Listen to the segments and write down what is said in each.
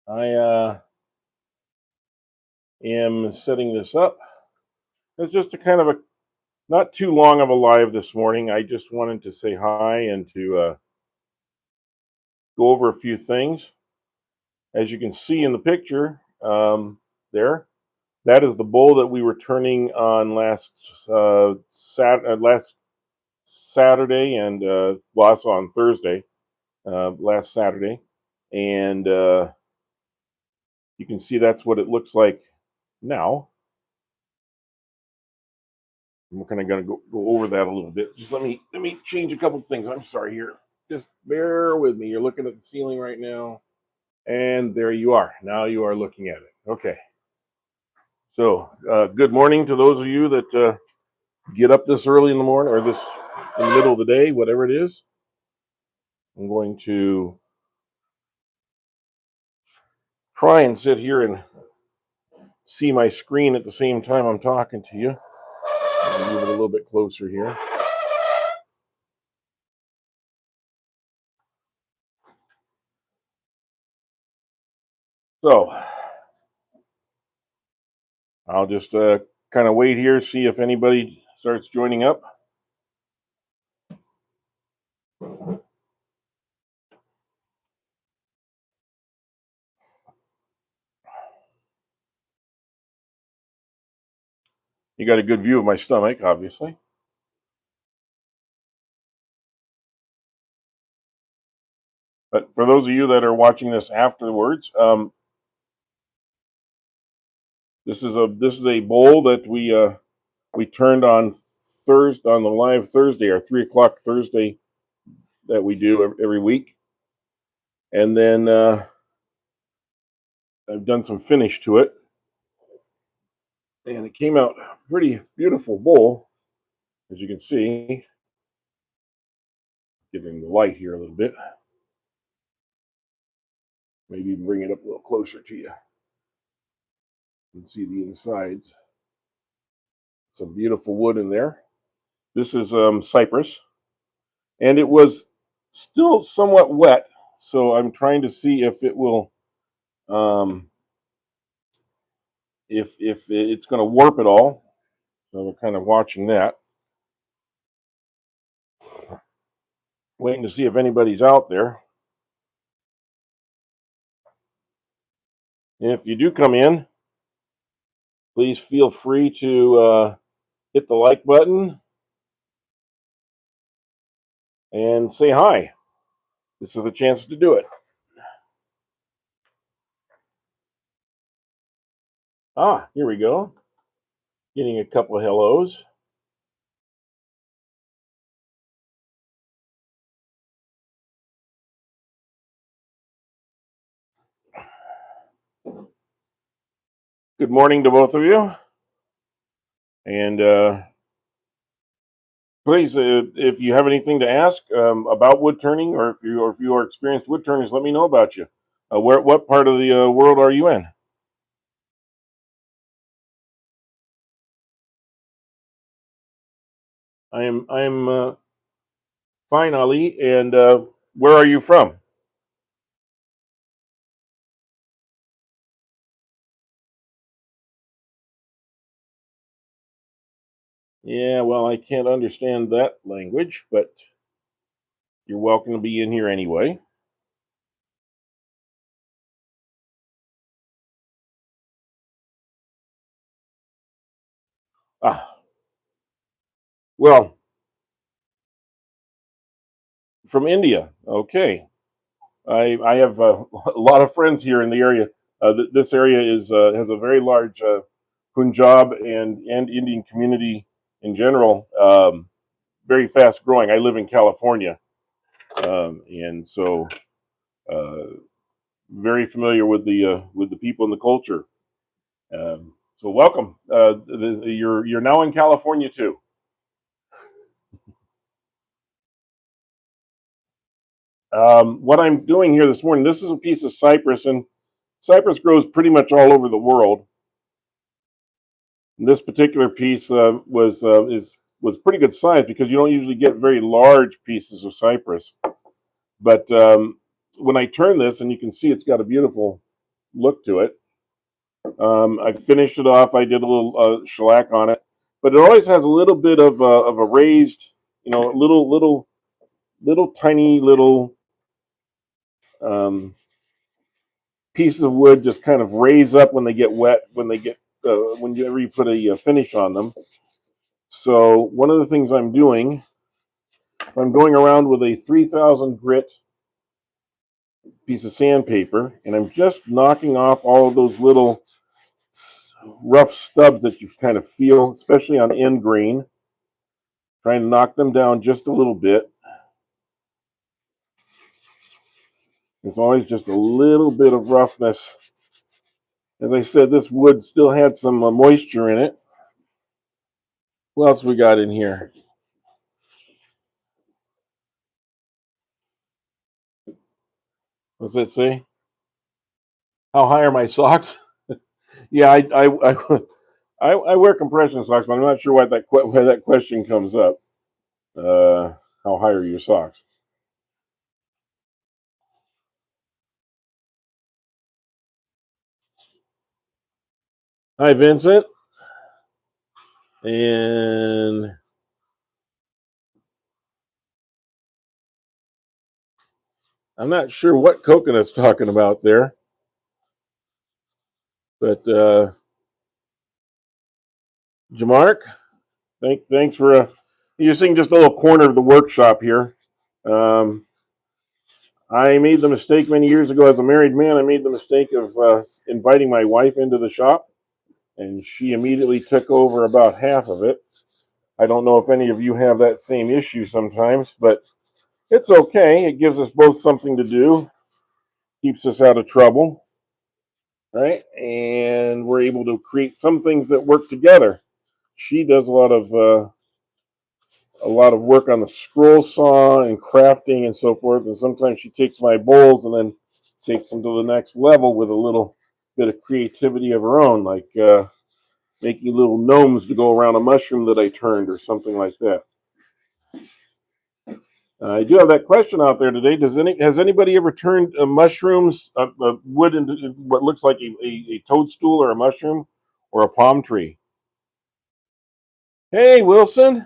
I am setting this up. It's just a kind of a not too long of a live this morning. I just wanted to say hi and to go over a few things. As you can see in the picture there, that is the bowl that we were turning on last Saturday and also on Thursday, last Saturday, and you can see that's what it looks like now. We're kind of going to go over that a little bit. Just let me change a couple things. I'm sorry here. Just bear with me. You're looking at the ceiling right now, and there you are. Now you are looking at it. Okay. So, good morning to those of you that get up this early in the morning or this in the middle of the day, whatever it is. I'm going to try and sit here and see my screen at the same time I'm talking to you. I'll move it a little bit closer here. So, I'll just kind of wait here, see if anybody starts joining up. You got a good view of my stomach, obviously. But for those of you that are watching this afterwards, this is a bowl that we turned on Thursday on the live Thursday, our 3 o'clock Thursday that we do every week, and then I've done some finish to it, and it came out pretty beautiful bowl, as you can see. Giving the light here a little bit. Maybe even bring it up a little closer to you. You can see the insides. Some beautiful wood in there. This is cypress, and it was still somewhat wet, so I'm trying to see if it will, if it's going to warp at all. So we're kind of watching that, waiting to see if anybody's out there. And if you do come in, please feel free to hit the like button and say hi. This is a chance to do it. Ah, here we go. Getting a couple of hellos. Good morning to both of you. And please, if you have anything to ask about wood turning, or if you are experienced wood turners, let me know about you. What part of the world are you in? I am fine, Ali. And where are you from? Yeah, well, I can't understand that language, but you're welcome to be in here anyway. Ah, well, from India. Okay, I have a lot of friends here in the area. This area is has a very large Punjab and Indian community in general. Very fast growing. I live in California, and so uh, very familiar with the people and the culture. So welcome. You're now in California too. What I'm doing here this morning. This is a piece of cypress, and cypress grows pretty much all over the world. And this particular piece was pretty good size because you don't usually get very large pieces of cypress. But when I turn this, and you can see it's got a beautiful look to it. I finished it off. I did a little shellac on it, but it always has a little bit of a raised, little tiny little um, pieces of wood just kind of raise up when they get wet, whenever you put a finish on them. So one of the things I'm doing, I'm going around with a 3000 grit piece of sandpaper, and I'm just knocking off all of those little rough stubs that you kind of feel, especially on end grain. Trying to knock them down just a little bit. There's always just a little bit of roughness. As I said, this wood still had some moisture in it. What else we got in here? What's that say? How high are my socks? Yeah, I wear compression socks, but I'm not sure why that question comes up. How high are your socks? Hi, Vincent. And I'm not sure what Coconut's talking about there, but Jamark, thanks for you're seeing just a little corner of the workshop here. Um, I made the mistake many years ago as a married man. I made the mistake of inviting my wife into the shop, and she immediately took over about half of it. I don't know if any of you have that same issue sometimes, but it's okay. It gives us both something to do, keeps us out of trouble, right? And we're able to create some things that work together. She does a lot of work on the scroll saw and crafting and so forth. And sometimes she takes my bowls and then takes them to the next level with a little bit of creativity of her own, like making little gnomes to go around a mushroom that I turned or something like that. I do have that question out there today. Has anybody ever turned mushrooms, wood into what looks like a toadstool or a mushroom or a palm tree? Hey, Wilson.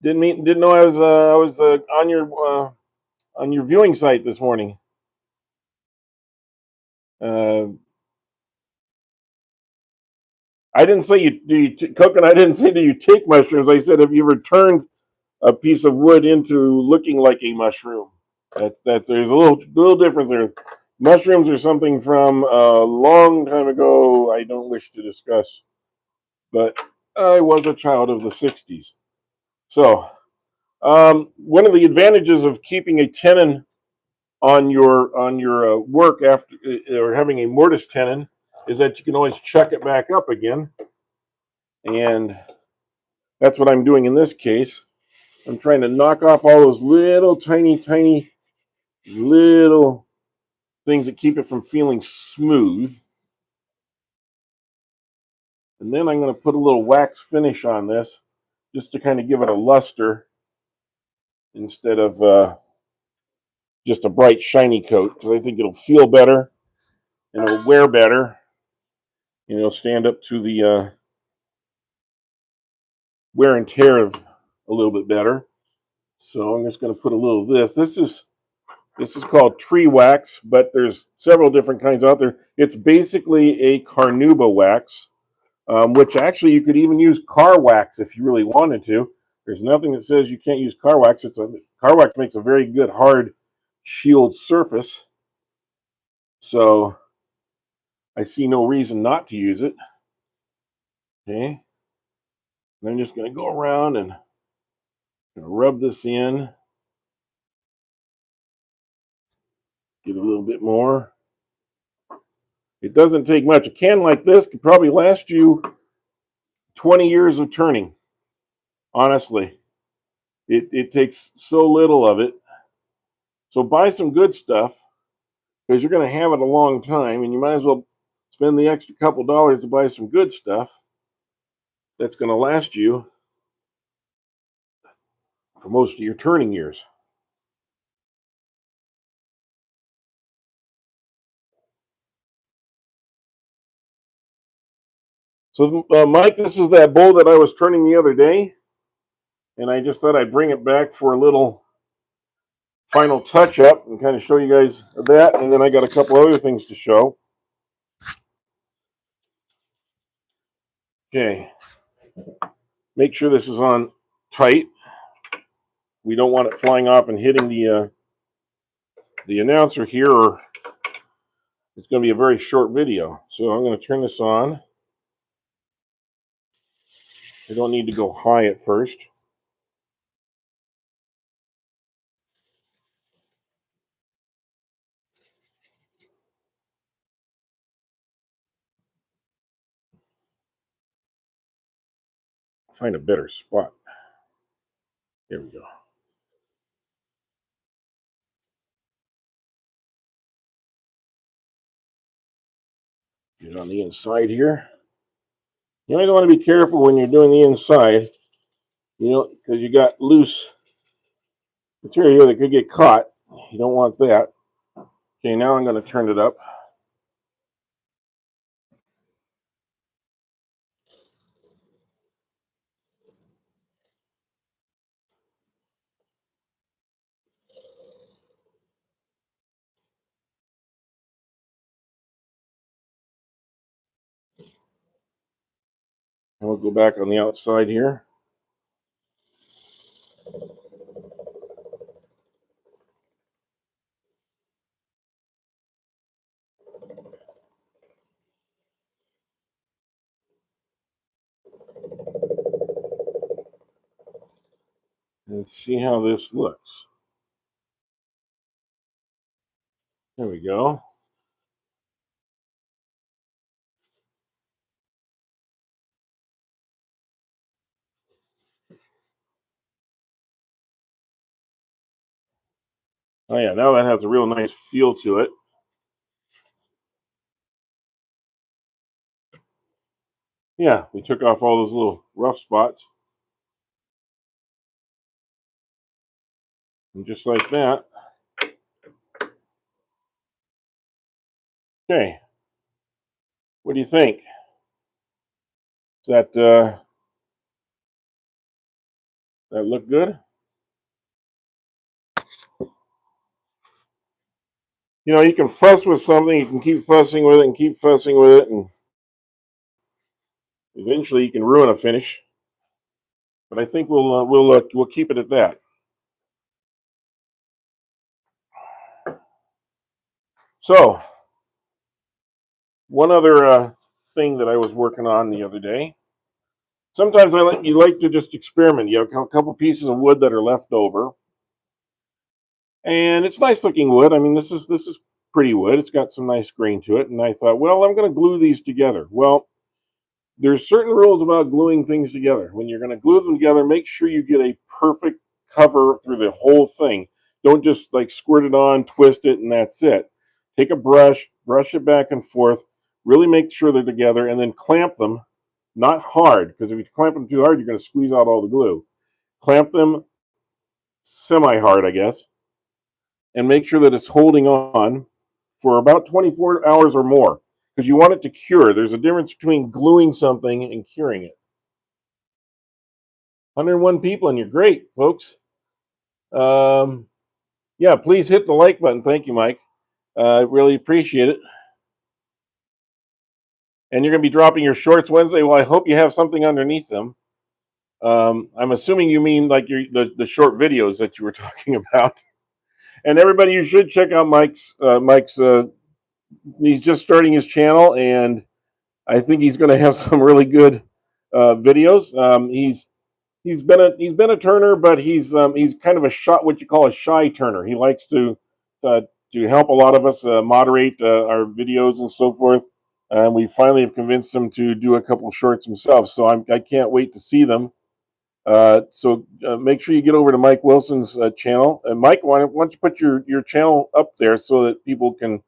Didn't know I was on your viewing site this morning. Uh, I didn't say Coke, and I didn't say do you take mushrooms. I said have you ever turned a piece of wood into looking like a mushroom? That there's a little difference there. Mushrooms are something from a long time ago. I don't wish to discuss, but I was a child of the '60s. So one of the advantages of keeping a tenon on your work after or having a mortise tenon is that you can always chuck it back up again, and that's what I'm doing in this case. I'm trying to knock off all those little tiny little things that keep it from feeling smooth. And then I'm going to put a little wax finish on this just to kind of give it a luster instead of just a bright shiny coat, because I think it'll feel better and it'll wear better and it'll stand up to the wear and tear of a little bit better. So I'm just going to put a little of this. This is called tree wax, but there's several different kinds out there. It's basically a carnauba wax, which actually you could even use car wax if you really wanted to. There's nothing that says you can't use car wax. Car wax makes a very good hard shield surface, so I see no reason not to use it. Okay, and I'm just going to go around and rub this in, get a little bit more. It doesn't take much. A can like this could probably last you 20 years of turning. Honestly, it takes so little of it. So buy some good stuff because you're going to have it a long time, and you might as well spend the extra couple dollars to buy some good stuff that's going to last you for most of your turning years. So, Mike, this is that bowl that I was turning the other day, and I just thought I'd bring it back for a little final touch up and kind of show you guys that, and then I got a couple other things to show. Okay, make sure this is on tight. We don't want it flying off and hitting the announcer here, or it's going to be a very short video. So I'm going to turn this on. I don't need to go high at first. Find a better spot. There we go. Get on the inside here. You only want to be careful when you're doing the inside, because you got loose material that could get caught. You don't want that. Okay, now I'm going to turn it up. And we'll go back on the outside here. And see how this looks. There we go. Oh yeah, now that has a real nice feel to it. Yeah, we took off all those little rough spots. And just like that. Okay. What do you think? Does that look good? You can fuss with something, you can keep fussing with it and keep fussing with it, and eventually you can ruin a finish. But I think we'll keep it at that. So, one other thing that I was working on the other day. Sometimes you like to just experiment. You have a couple pieces of wood that are left over, and it's nice looking wood. I mean, this is pretty wood. It's got some nice grain to it, and I thought, well, I'm going to glue these together. Well, there's certain rules about gluing things together. When you're going to glue them together, make sure you get a perfect cover through the whole thing. Don't just like squirt it on, twist it, and that's it. Take a brush it back and forth, really make sure they're together, and then clamp them, not hard, because if you clamp them too hard, you're going to squeeze out all the glue. Clamp them semi-hard, I guess, and make sure that it's holding on for about 24 hours or more, because you want it to cure. There's a difference between gluing something and curing it. 101 people, and you're great, folks. Yeah, please hit the like button. Thank you, Mike. I really appreciate it. And you're going to be dropping your shorts Wednesday. Well, I hope you have something underneath them. I'm assuming you mean like the short videos that you were talking about. And everybody, you should check out Mike's. He's just starting his channel, and I think he's going to have some really good videos. He's been a turner, but he's kind of what you call a shy turner. He likes to help a lot of us moderate our videos and so forth. And we finally have convinced him to do a couple shorts himself. So I can't wait to see them. So make sure you get over to Mike Wilson's channel. And Mike, why don't you put your channel up there so that people can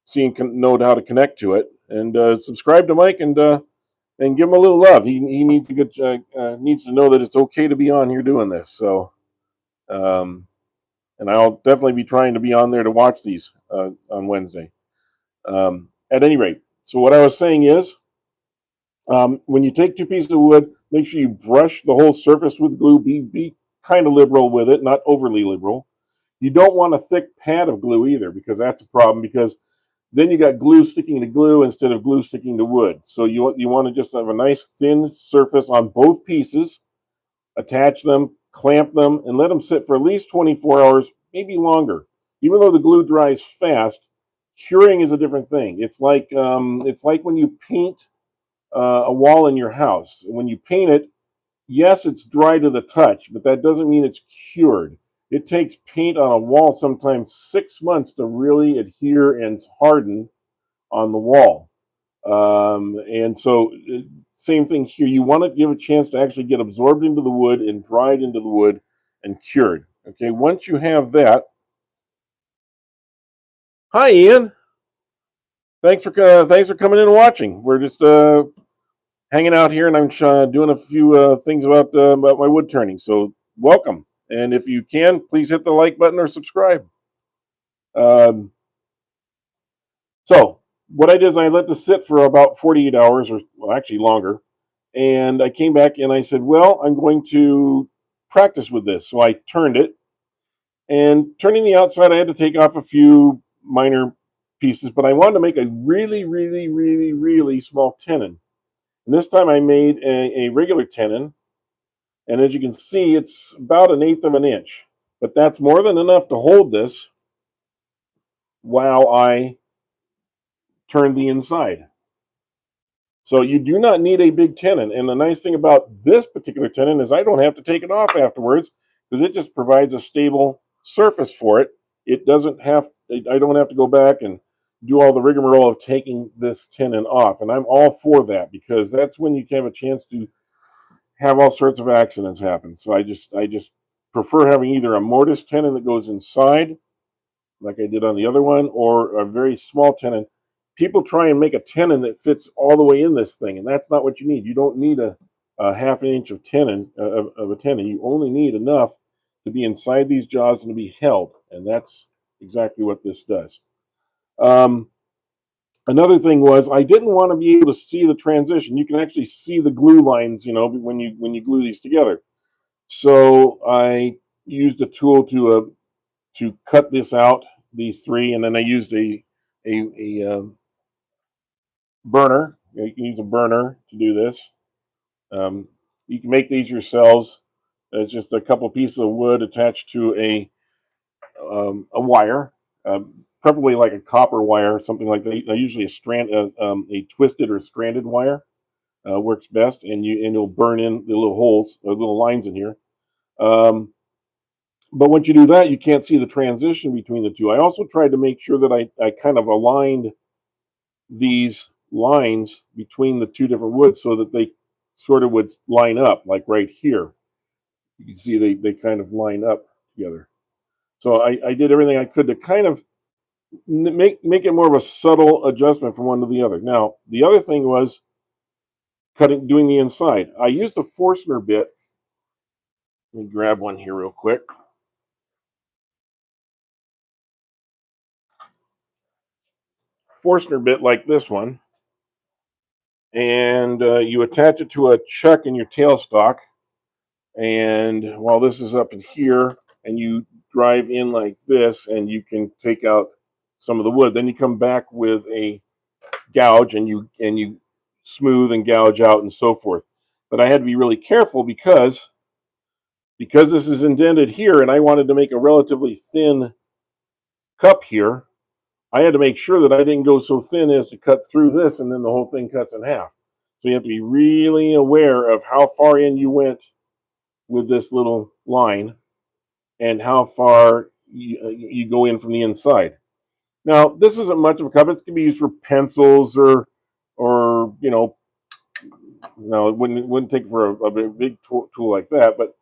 see and know how to connect to it, and subscribe to Mike, and give him a little love. He needs to needs to know that it's okay to be on here doing this. So, and I'll definitely be trying to be on there to watch these on Wednesday. At any rate, so what I was saying is, When you take two pieces of wood, make sure you brush the whole surface with glue. Be kind of liberal with it, not overly liberal. You don't want a thick pad of glue either, because that's a problem, because then you got glue sticking to glue instead of glue sticking to wood. So you want to just have a nice thin surface on both pieces, attach them, clamp them, and let them sit for at least 24 hours, maybe longer. Even though the glue dries fast, curing is a different thing. It's like when you paint a wall in your house. When you paint it, yes, it's dry to the touch, but that doesn't mean it's cured. It takes paint on a wall sometimes 6 months to really adhere and harden on the wall. And so, same thing here. You want to give a chance to actually get absorbed into the wood and dried into the wood and cured. Okay, once you have that, hi Ian. Thanks for coming in and watching. We're just hanging out here, and I'm doing a few things about my wood turning. So welcome, and if you can, please hit the like button or subscribe. Um, so what I did is I let this sit for about 48 hours, or well, actually longer, and I came back and I said, well, I'm going to practice with this. So I turned it, and turning the outside, I had to take off a few minor pieces, but I wanted to make a really, really, really, really small tenon. And this time I made a regular tenon. And as you can see, it's about 1/8 of an inch. But that's more than enough to hold this while I turn the inside. So you do not need a big tenon. And the nice thing about this particular tenon is I don't have to take it off afterwards, because it just provides a stable surface for it. It doesn't have, I don't have to go back and do all the rigmarole of taking this tenon off. And I'm all for that, because that's when you can have a chance to have all sorts of accidents happen. So I just prefer having either a mortise tenon that goes inside, like I did on the other one, or a very small tenon. People try and make a tenon that fits all the way in this thing, and that's not what you need. You don't need a half an inch of tenon of a tenon. You only need enough to be inside these jaws and to be held, and that's exactly what this does. Um, Another thing was I didn't want to be able to see the transition. You can actually see the glue lines, when you glue these together. So I used a tool to cut this out, these three, and then I used a burner. You can use a burner to do this. You can make these yourselves. It's just a couple pieces of wood attached to a wire, preferably like a copper wire, something like that. Usually a twisted or stranded wire works best, and you'll burn in the little holes, the little lines in here. But once you do that, you can't see the transition between the two. I also tried to make sure that I kind of aligned these lines between the two different woods so that they sort of would line up, like right here. You can see they kind of line up together. So I did everything I could to kind of make it more of a subtle adjustment from one to the other. Now, the other thing was doing the inside. I used a Forstner bit. Let me grab one here real quick. Forstner bit like this one, and you attach it to a chuck in your tailstock. And while this is up in here, and you drive in like this, and you can take out some of the wood. Then you come back with a gouge, and you smooth and gouge out and so forth. But I had to be really careful because this is indented here, and I wanted to make a relatively thin cup here. I had to make sure that I didn't go so thin as to cut through this, and then the whole thing cuts in half. So you have to be really aware of how far in you went with this little line and how far you go in from the inside. Now, this isn't much of a cup. It can be used for pencils or no, it wouldn't take for a big tool like that, but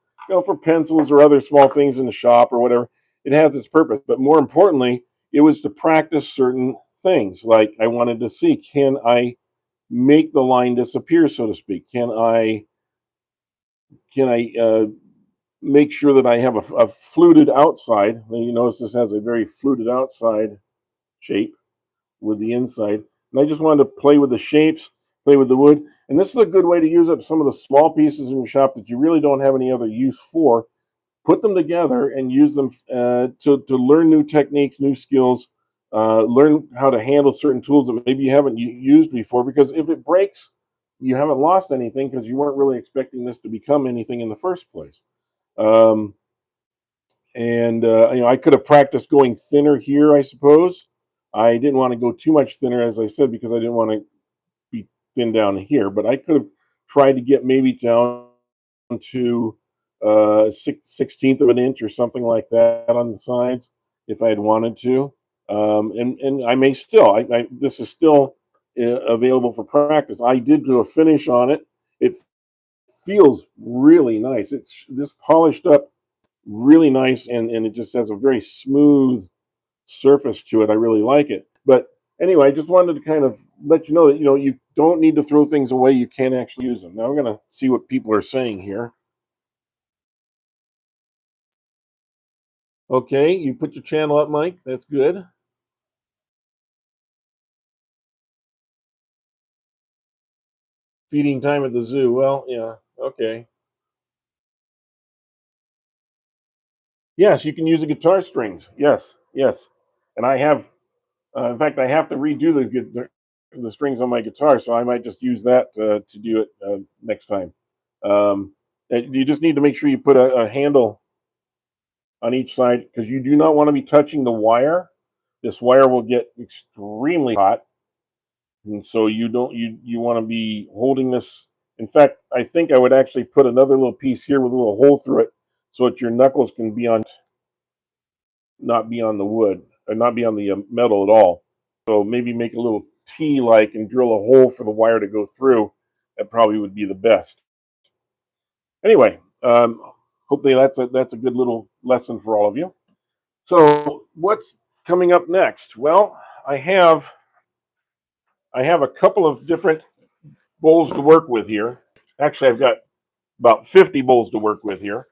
for pencils or other small things in the shop or whatever, it has its purpose. But more importantly, it was to practice certain things. Like I wanted to see, can I make the line disappear, so to speak? Can I make sure that I have a fluted outside? And you notice this has a very fluted outside shape with the inside. And I just wanted to play with the shapes, play with the wood. And this is a good way to use up some of the small pieces in your shop that you really don't have any other use for. Put them together and use them to learn new techniques, new skills, learn how to handle certain tools that maybe you haven't used before. Because if it breaks, you haven't lost anything because you weren't really expecting this to become anything in the first place. Um, and I could have practiced going thinner here, I suppose. I didn't want to go too much thinner, as I said, because I didn't want to be thin down here. But I could have tried to get maybe down to 16th of an inch or something like that on the sides if I had wanted to. And I may still. This is still available for practice. I did do a finish on it. It feels really nice. It's this polished up really nice, and it just has a very smooth surface to it. I really like it. But anyway, I just wanted to kind of let you know that you don't need to throw things away. You can actually use them. Now I'm going to see what people are saying here. Okay, you put your channel up, Mike. That's good. Feeding time at the zoo. Well, yeah. Okay. Yes, you can use the guitar strings. Yes, yes. And I have, in fact, I have to redo the strings on my guitar, so I might just use that to do it next time. And you just need to make sure you put a handle on each side because you do not want to be touching the wire. This wire will get extremely hot, and so you want to be holding this. In fact, I think I would actually put another little piece here with a little hole through it so that your knuckles can be on, not be on the wood, or not be on the metal at all. So maybe make a little T like and drill a hole for the wire to go through. That probably would be the best. Anyway, hopefully that's a good little lesson for all of you. So what's coming up next? Well, I have a couple of different bowls to work with here. Actually, I've got about 50 bowls to work with here,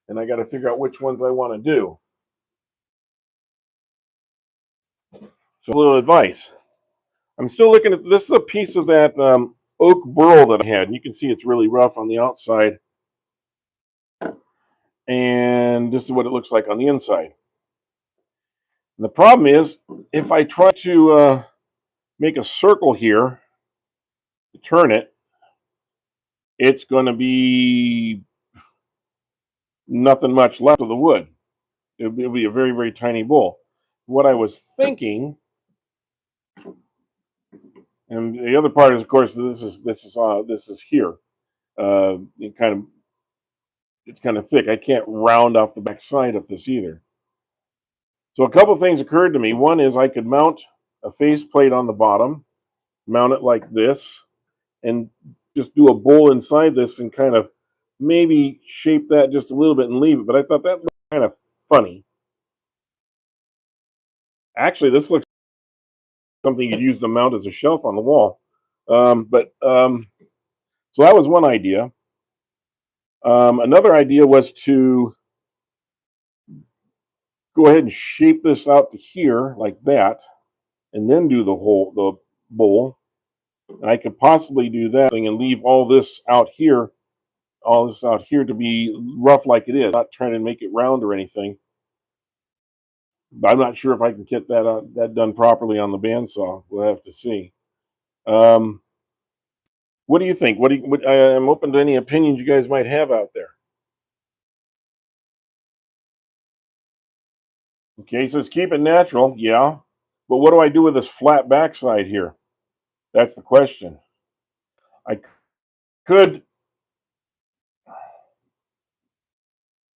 and I got to figure out which ones I want to do. So a little advice. I'm still looking at this. Is a piece of that oak burl that I had, and you can see it's really rough on the outside, and this is what it looks like on the inside. And the problem is, if I try to make a circle here to turn it, it's going to be nothing much left of the wood. It'll be a very, very tiny bowl. What I was thinking, and the other part is, of course, this is here. It's kind of thick. I can't round off the back side of this either. So a couple things occurred to me. One is I could mount a face plate on the bottom, mount it like this, and just do a bowl inside this and kind of maybe shape that just a little bit and leave it. But I thought that looked kind of funny. Actually, this looks like something you'd use to mount as a shelf on the wall. So that was one idea. Another idea was to go ahead and shape this out to here like that, and then do the bowl. And I could possibly do that thing and leave all this out here to be rough like it is, not trying to make it round or anything. But I'm not sure if I can get that done properly on the bandsaw. We'll have to see. What do you think? I'm open to any opinions you guys might have out there. Okay, so let's keep it natural, yeah. But what do I do with this flat backside here? That's the question. I could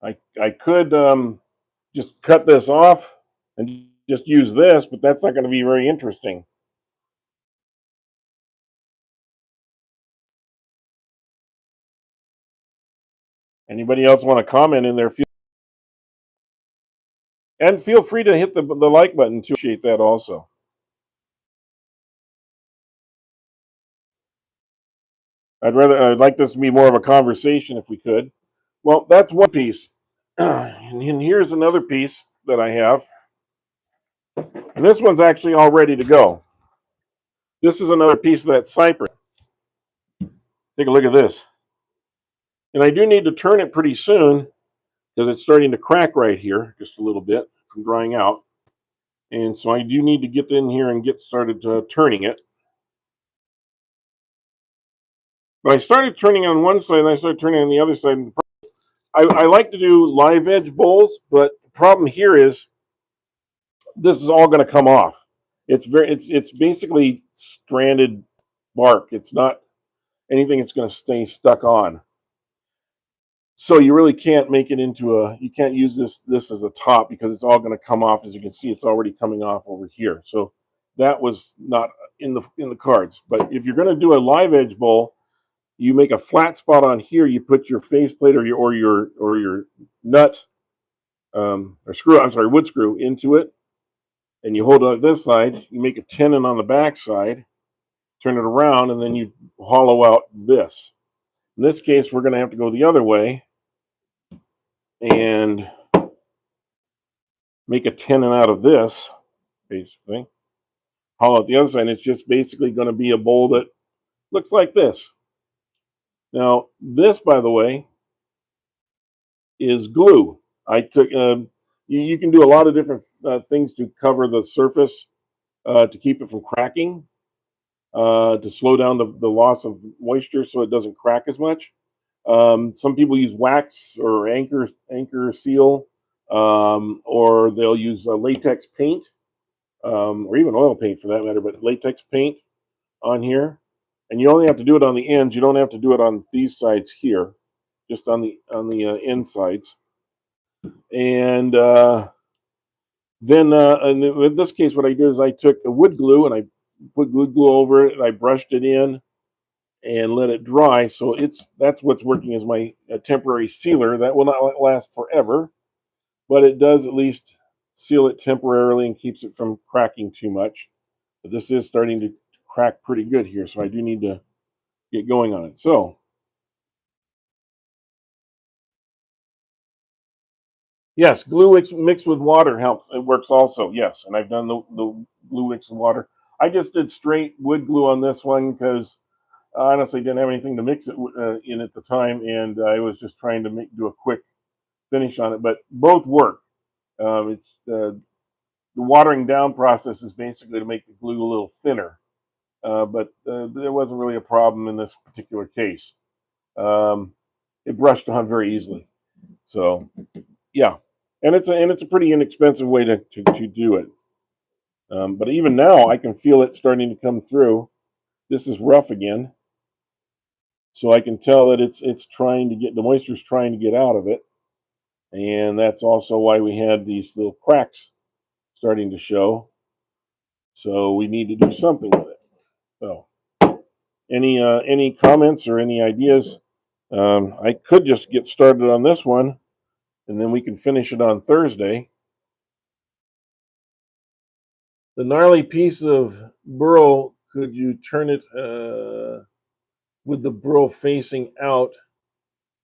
I could just cut this off and just use this, but that's not going to be very interesting. Anybody else want to comment in there? And feel free to hit the like button to appreciate that also. I'd like this to be more of a conversation if we could. Well, that's one piece. And here's another piece that I have. And this one's actually all ready to go. This is another piece of that cypress. Take a look at this. And I do need to turn it pretty soon because it's starting to crack right here just a little bit from drying out. And so I do need to get in here and get started turning it. But I started turning on one side and I started turning on the other side. I like to do live edge bowls, but the problem here is this is all going to come off. It's basically stranded bark. It's not anything that's going to stay stuck on. So you really can't make it into you can't use this as a top because it's all going to come off. As you can see, it's already coming off over here. So that was not in the cards. But if you're going to do a live edge bowl, you make a flat spot on here. You put your faceplate or your nut or screw. I'm sorry, wood screw into it, and you hold it on this side. You make a tenon on the back side, turn it around, and then you hollow out this. In this case, we're going to have to go the other way and make a tenon out of this, basically. Hollow out the other side. It's just basically going to be a bowl that looks like this. Now, this, by the way, is glue. I took. You can do a lot of different things to cover the surface to keep it from cracking, to slow down the loss of moisture so it doesn't crack as much. Some people use wax or anchor seal, or they'll use latex paint, or even oil paint for that matter, but latex paint on here. And you only have to do it on the ends. You don't have to do it on these sides here, just on the end sides. And then in this case, what I did is I took a wood glue and I put wood glue over it and I brushed it in and let it dry. So that's what's working as my temporary sealer. That will not last forever, but it does at least seal it temporarily and keeps it from cracking too much. But this is starting to crack pretty good here, so I do need to get going on it. So yes, glue mixed with water helps. It works also, yes. And I've done the glue mixed with water. I just did straight wood glue on this one because I honestly didn't have anything to mix it in at the time, and I was just trying to do a quick finish on it. But both work. It's the watering down process is basically to make the glue a little thinner, but there wasn't really a problem in this particular case. It brushed on very easily. So yeah, and it's a pretty inexpensive way to do it. But even now, I can feel it starting to come through. This is rough again, so I can tell that it's trying to get the moisture's trying to get out of it, and that's also why we had these little cracks starting to show. So we need to do something with it. So, any comments or any ideas? I could just get started on this one, and then we can finish it on Thursday. The gnarly piece of burl, could you turn it with the burl facing out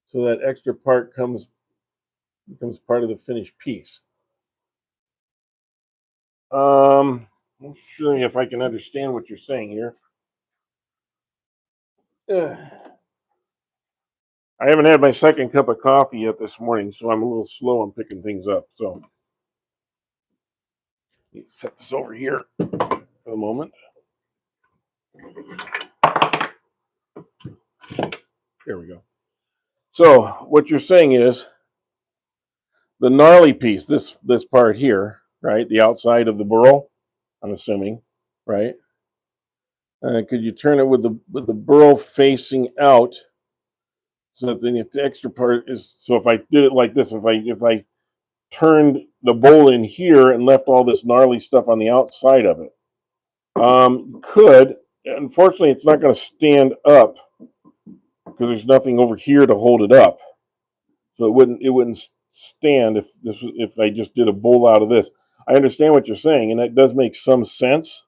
so that extra part becomes part of the finished piece? Let's see if I can understand what you're saying here. I haven't had my second cup of coffee yet this morning, so I'm a little slow on picking things up. So let me set this over here for a moment. There we go. So what you're saying is the gnarly piece, this part here, right? The outside of the burl, I'm assuming, right? Could you turn it with the burl facing out so that then the extra part is, so if I did it like this, if I turned the bowl in here and left all this gnarly stuff on the outside of it, could, unfortunately it's not going to stand up because there's nothing over here to hold it up, so it wouldn't stand if I just did a bowl out of this. I understand what you're saying, and that does make some sense,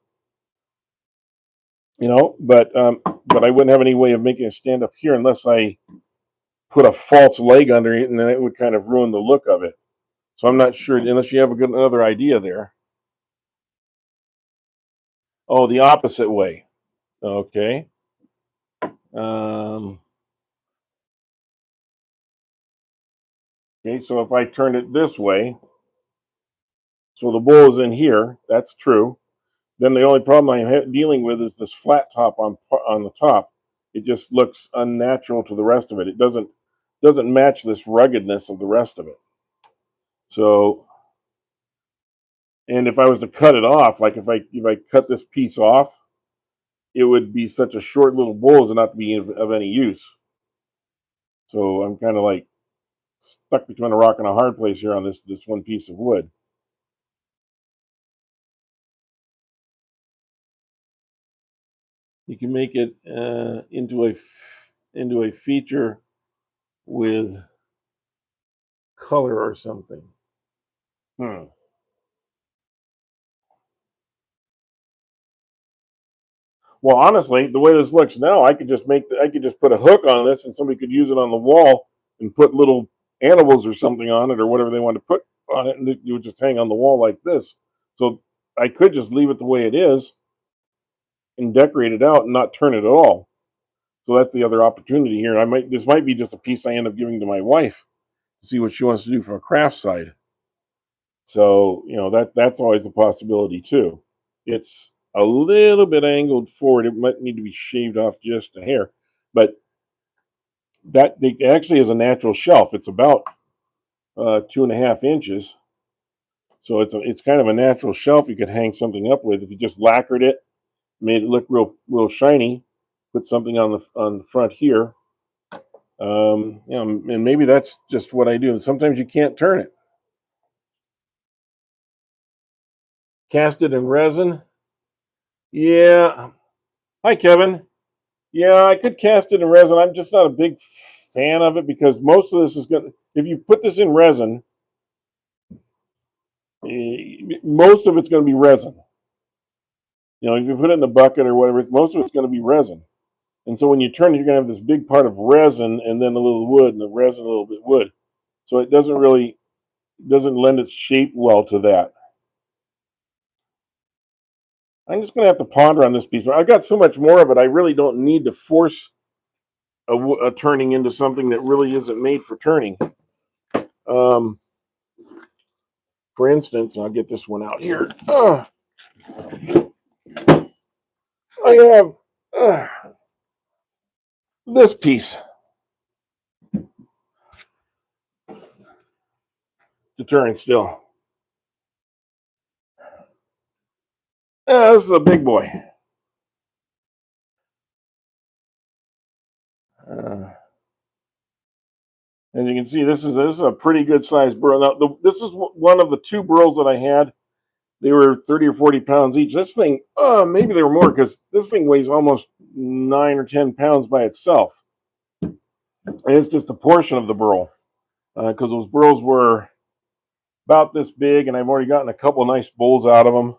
but I wouldn't have any way of making it stand up here unless I put a false leg under it, and then it would kind of ruin the look of it. So I'm not sure unless you have another idea there. Oh, the opposite way. Okay. Um, okay, so if I turn it this way, so the bowl is in here, that's true. Then the only problem I'm dealing with is this flat top on the top. It just looks unnatural to the rest of it. It doesn't match this ruggedness of the rest of it. So, and if I was to cut it off, like if I cut this piece off, it would be such a short little bowl as not to be of any use. So I'm kind of like stuck between a rock and a hard place here on this one piece of wood. You can make it into a feature with color or something. Hmm. Well, honestly, the way this looks now, I could just put a hook on this, and somebody could use it on the wall and put little animals or something on it, or whatever they want to put on it, and it would just hang on the wall like this. So I could just leave it the way it is and decorate it out and not turn it at all. So that's the other opportunity here. This might be just a piece I end up giving to my wife to see what she wants to do from a craft side. So that's always a possibility too. It's a little bit angled forward. It might need to be shaved off just a hair, but that it actually is a natural shelf. It's about 2.5 inches, so it's kind of a natural shelf you could hang something up with if you just lacquered it, made it look real shiny. Put something on the front here. And maybe that's just what I do. And sometimes you can't turn it. Cast it in resin. Yeah. Hi, Kevin. Yeah, I could cast it in resin. I'm just not a big fan of it because most of this is going to, if you put this in resin, most of it's going to be resin. If you put it in a bucket or whatever, most of it's going to be resin. And so when you turn it, you're going to have this big part of resin and then a little wood and the resin, a little bit wood. So it doesn't lend its shape well to that. I'm just going to have to ponder on this piece. I've got so much more of it, I really don't need to force a turning into something that really isn't made for turning. Um, for instance, I'll get this one out here. I have this piece to turn still. This is a big boy. Uh, as you can see, this is a pretty good sized burl. Now, this is one of the two burls that I had. They were 30 or 40 pounds each. This thing, maybe they were more because this thing weighs almost 9 or 10 pounds by itself. And it's just a portion of the burl because those burls were about this big, and I've already gotten a couple nice bowls out of them.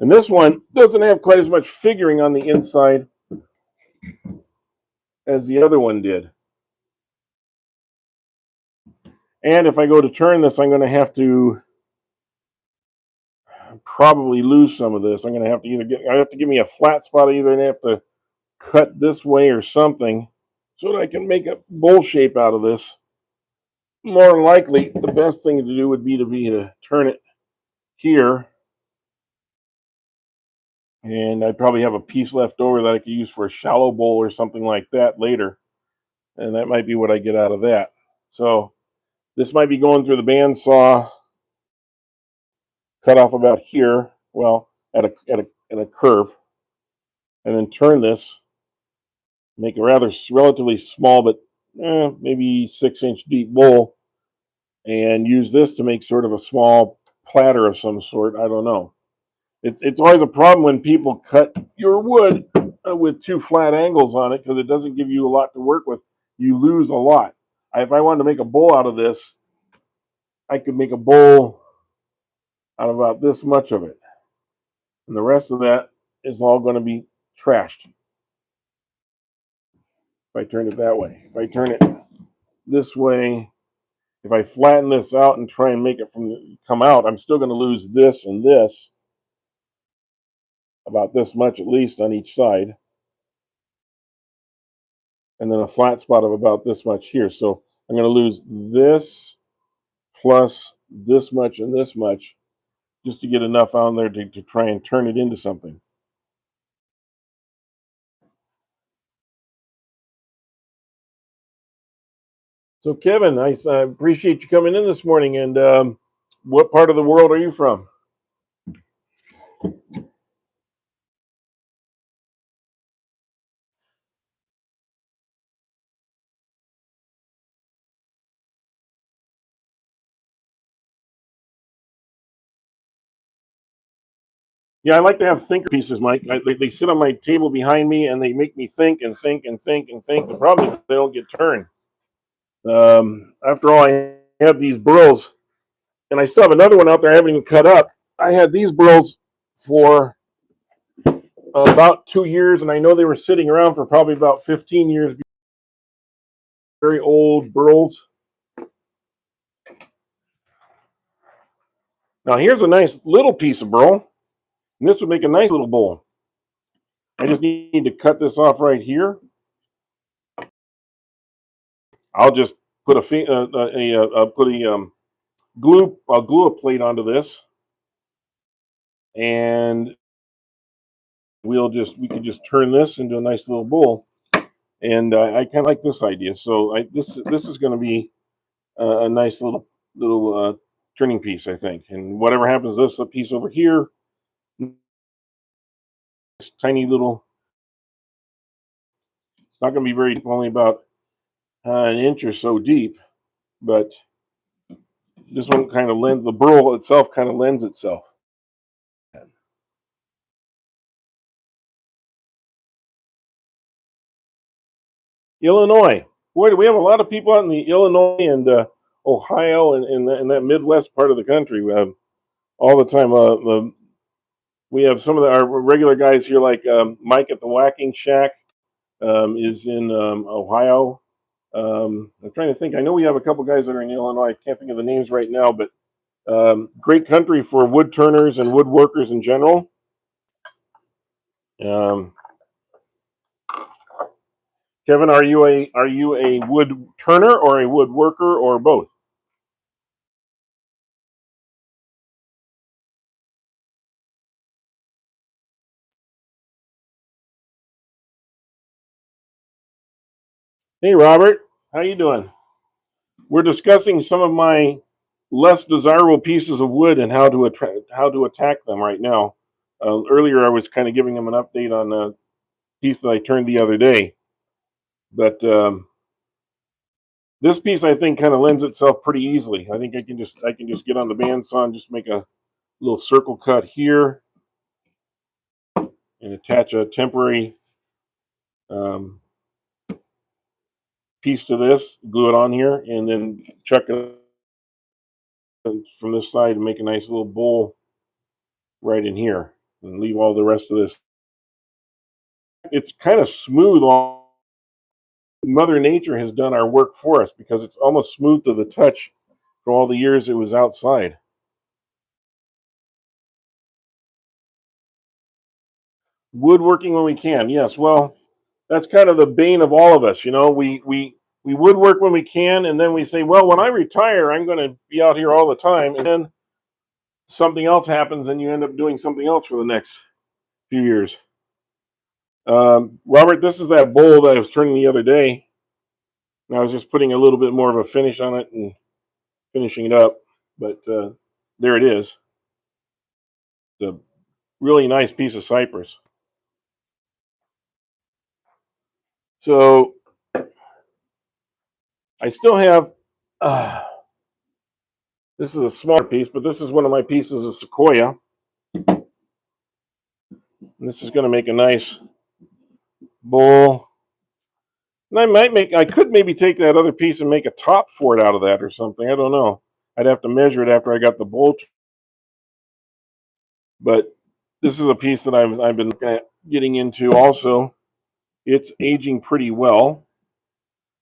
And this one doesn't have quite as much figuring on the inside as the other one did. And if I go to turn this, I'm going to have to probably lose some of this. I'm going to have to I have to give me a flat spot. I either have to cut this way or something so that I can make a bowl shape out of this. More than likely, the best thing to do would be to turn it here. And I probably have a piece left over that I could use for a shallow bowl or something like that later. And that might be what I get out of that. So this might be going through the bandsaw, cut off about here, well, at a curve, and then turn this, make a relatively small, but maybe 6-inch deep bowl, and use this to make sort of a small platter of some sort. I don't know. It's always a problem when people cut your wood with two flat angles on it because it doesn't give you a lot to work with. You lose a lot. If I wanted to make a bowl out of this, I could make a bowl out of about this much of it. And the rest of that is all going to be trashed. If I turn it that way. If I turn it this way, if I flatten this out and try and make it come out, I'm still going to lose this and this. about this much at least on each side, and then a flat spot of about this much here. So I'm going to lose this plus this much and this much just to get enough on there to try and turn it into something. So Kevin, I appreciate you coming in this morning. And what part of the world are you from? Yeah, I like to have thinker pieces, Mike. They sit on my table behind me, and they make me think and think and think and think. The problem is they don't get turned. After all, I have these burls, and I still have another one out there I haven't even cut up. I had these burls for about 2 years, and I know they were sitting around for probably about 15 years. Very old burls. Now here's a nice little piece of burl, and this would make a nice little bowl. I just need to cut this off right here. I'll just put I'll glue a plate onto this, and we can just turn this into a nice little bowl. And I kind of like this idea. So this is going to be a nice little turning piece, I think. And whatever happens to this piece over here, this tiny little, it's not going to be very deep, only about an inch or so deep, but this one kind of lends, the burl itself kind of lends itself. Illinois. Boy, do we have a lot of people out in the Illinois and Ohio and in that Midwest part of the country. We have all the time. We have some of our regular guys here, like Mike at the Whacking Shack, is in Ohio. I'm trying to think. I know we have a couple guys that are in Illinois. I can't think of the names right now, but great country for wood turners and woodworkers in general. Um, Kevin, are you a wood turner or a woodworker or both? Hey, Robert, how you doing? We're discussing some of my less desirable pieces of wood and how to attack them right now. Earlier, I was kind of giving them an update on a piece that I turned the other day, but this piece I think kind of lends itself pretty easily. I think I can just get on the bandsaw and just make a little circle cut here and attach a temporary um, piece to this, glue it on here, and then chuck it from this side and make a nice little bowl right in here, and leave all the rest of this. It's kind of smooth. Mother Nature has done our work for us because it's almost smooth to the touch for all the years it was outside. Woodworking when we can, yes. Well, that's kind of the bane of all of us. You know, we woodwork when we can, and then we say, well, when I retire, I'm going to be out here all the time, and then something else happens, and you end up doing something else for the next few years. Robert, this is that bowl that I was turning the other day, and I was just putting a little bit more of a finish on it and finishing it up, but there it is. It's a really nice piece of cypress. So I still have. This is a smaller piece, but this is one of my pieces of sequoia. And this is going to make a nice bowl. And I could maybe take that other piece and make a top for it out of that or something. I don't know. I'd have to measure it after I got the bolt. But this is a piece that I've been getting into also. It's aging pretty well.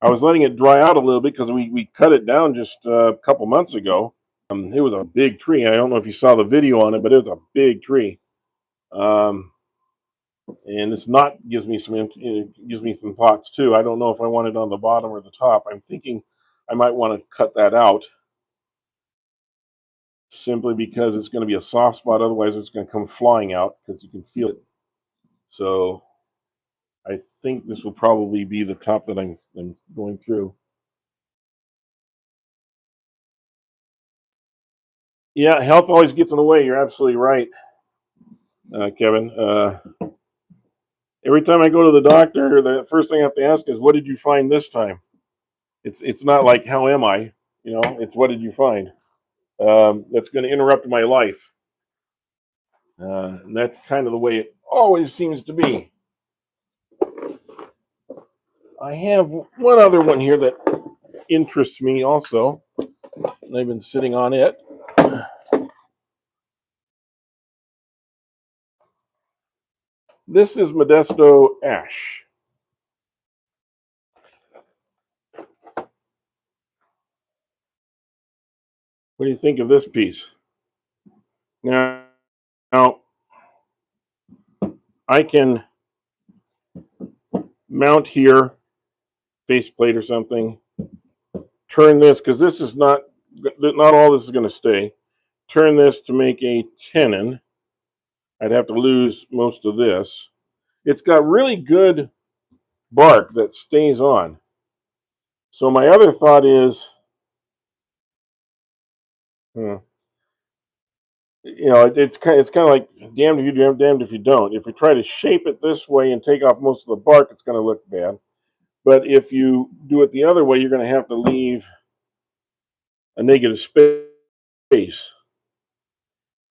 I was letting it dry out a little bit because we cut it down just a couple months ago. It was a big tree. I don't know if you saw the video on it, but it was a big tree. And this knot gives me some thoughts too. I don't know if I want it on the bottom or the top. I'm thinking I might want to cut that out simply because it's going to be a soft spot. Otherwise, it's going to come flying out because you can feel it. So I think this will probably be the top that I'm going through. Yeah, health always gets in the way. You're absolutely right, Kevin. Every time I go to the doctor, the first thing I have to ask is, "What did you find this time?" It's not like, "How am I?" It's, "What did you find?" That's going to interrupt my life, and that's kind of the way it always seems to be. I have one other one here that interests me also, and I've been sitting on it. This is Modesto ash. What do you think of this piece? Now I can mount here, faceplate or something. Turn this because this is not all this is going to stay. Turn this to make a tenon. I'd have to lose most of this. It's got really good bark that stays on. So my other thought is, hmm, it's kind of like damned if you do, damned if you don't. If you try to shape it this way and take off most of the bark, it's going to look bad. But if you do it the other way, you're going to have to leave a negative space.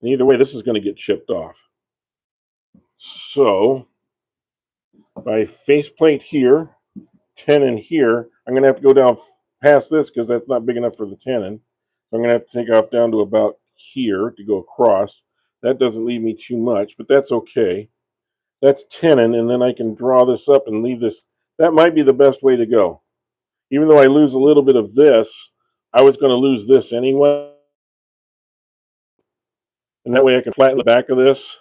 And either way, this is going to get chipped off. So if I faceplate here, tenon here, I'm going to have to go down past this because that's not big enough for the tenon. So I'm going to have to take off down to about here to go across. That doesn't leave me too much, but that's okay. That's tenon, and then I can draw this up and leave this. That might be the best way to go. Even though I lose a little bit of this, I was going to lose this anyway. And that way I can flatten the back of this,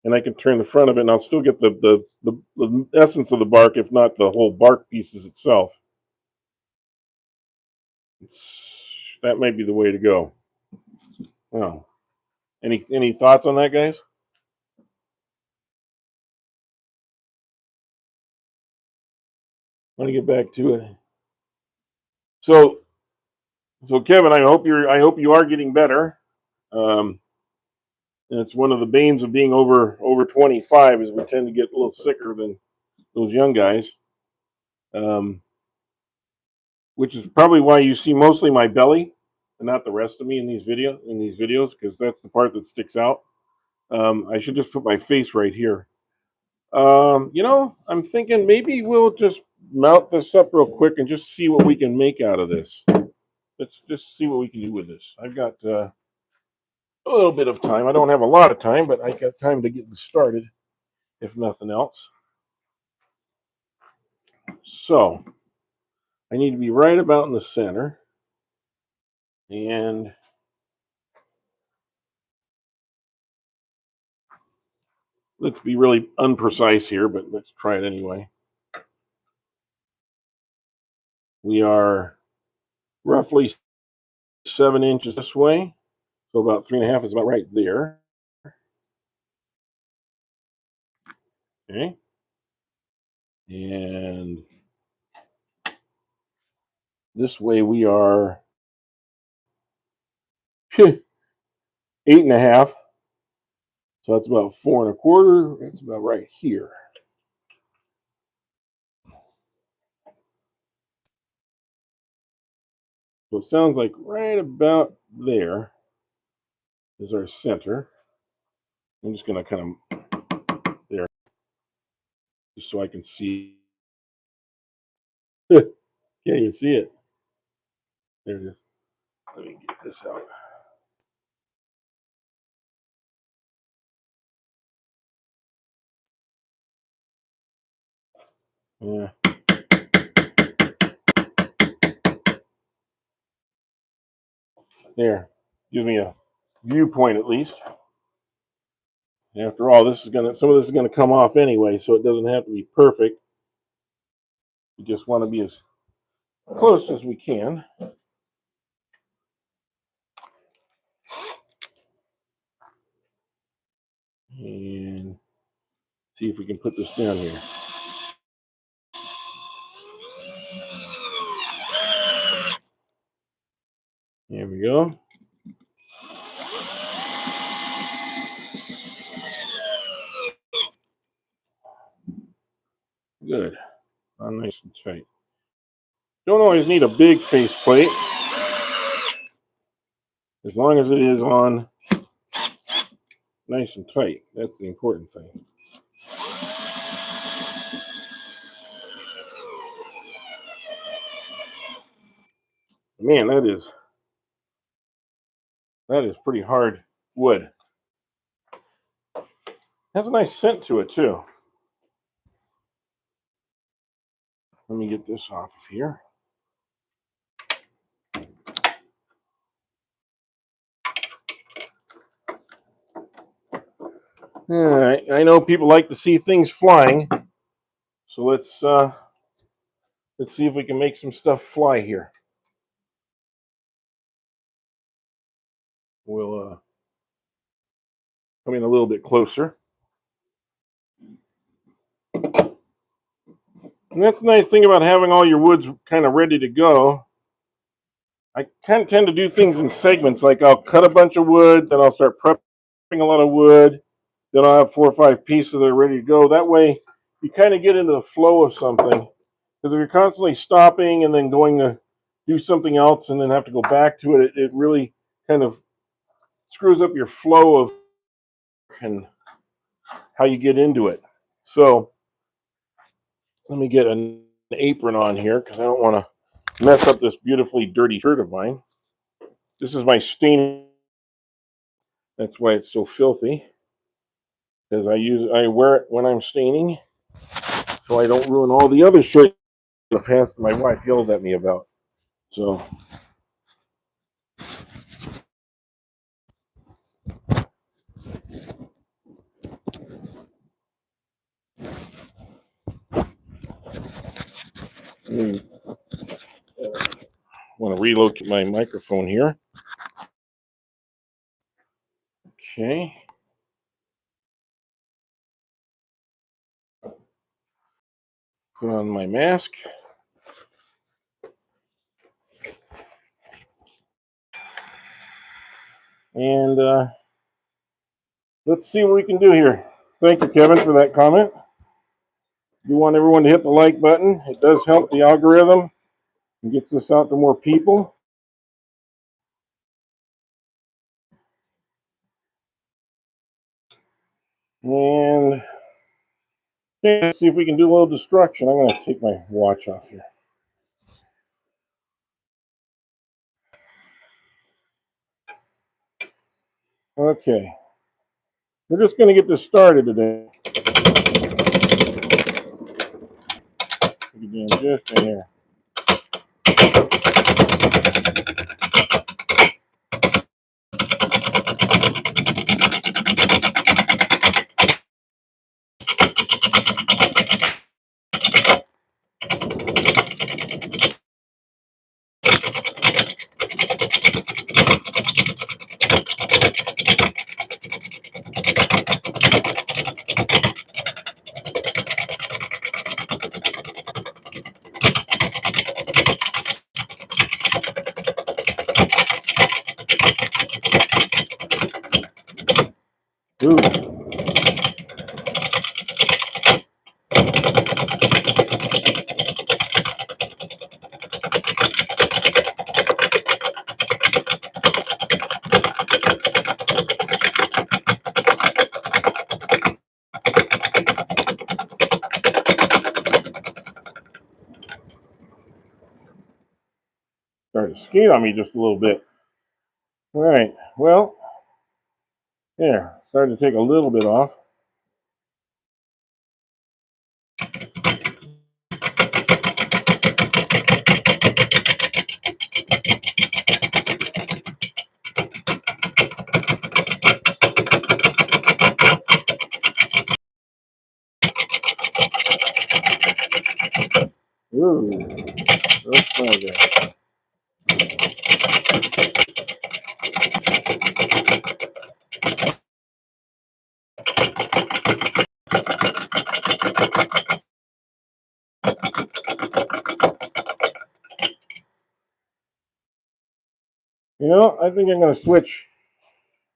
and I can turn the front of it, and I'll still get the essence of the bark, if not the whole bark pieces itself. That might be the way to go. Oh, any thoughts on that, guys? Want to get back to it. So, Kevin, I hope you are getting better. Um, and it's one of the banes of being over 25 is we tend to get a little sicker than those young guys. Um, which is probably why you see mostly my belly and not the rest of me in these videos because that's the part that sticks out. I should just put my face right here. I'm thinking maybe we'll just mount this up real quick and just see what we can make out of this. Let's just see what we can do with this. I've got a little bit of time. I don't have a lot of time, but I got time to get this started, if nothing else. So I need to be right about in the center. And let's be really unprecise here, but let's try it anyway. We are roughly 7 inches this way. So about 3.5 is about right there. Okay. And this way we are 8.5. So that's about 4.25. That's about right here. So it sounds like right about there is our center. I'm just going to kind of there just so I can see. Yeah, you can see it. There it is. Let me get this out. Yeah. There. Gives me a viewpoint at least. After all, some of this is gonna come off anyway, so it doesn't have to be perfect. We just want to be as close as we can. And see if we can put this down here. There we go. Good. Nice and tight. Don't always need a big faceplate, as long as it is on nice and tight. That's the important thing. Man, that is pretty hard wood. Has a nice scent to it too. Let me get this off of here. All right, I know people like to see things flying, so let's see if we can make some stuff fly here. We'll come in a little bit closer. And that's the nice thing about having all your woods kind of ready to go. I kind of tend to do things in segments, like I'll cut a bunch of wood, then I'll start prepping a lot of wood, then I'll have 4 or 5 pieces that are ready to go. That way, you kind of get into the flow of something. Because if you're constantly stopping and then going to do something else and then have to go back to it, it really kind of screws up your flow of and how you get into it. So let me get an apron on here because I don't want to mess up this beautifully dirty shirt of mine. This is my stain. That's why it's so filthy. Because I wear it when I'm staining, so I don't ruin all the other shirts in the past my wife yells at me about. So I want to relocate my microphone here. Okay. Put on my mask. And let's see what we can do here. Thank you, Kevin, for that comment. We want everyone to hit the like button. It does help the algorithm and gets this out to more people. And let's see if we can do a little destruction. I'm going to take my watch off here. Okay. We're just going to get this started today. Just in here. Ooh. Started to skate on me just a little bit. All right. Well, there. Started to take a little bit off. Ooh, real smell there. You know, I think I'm going to switch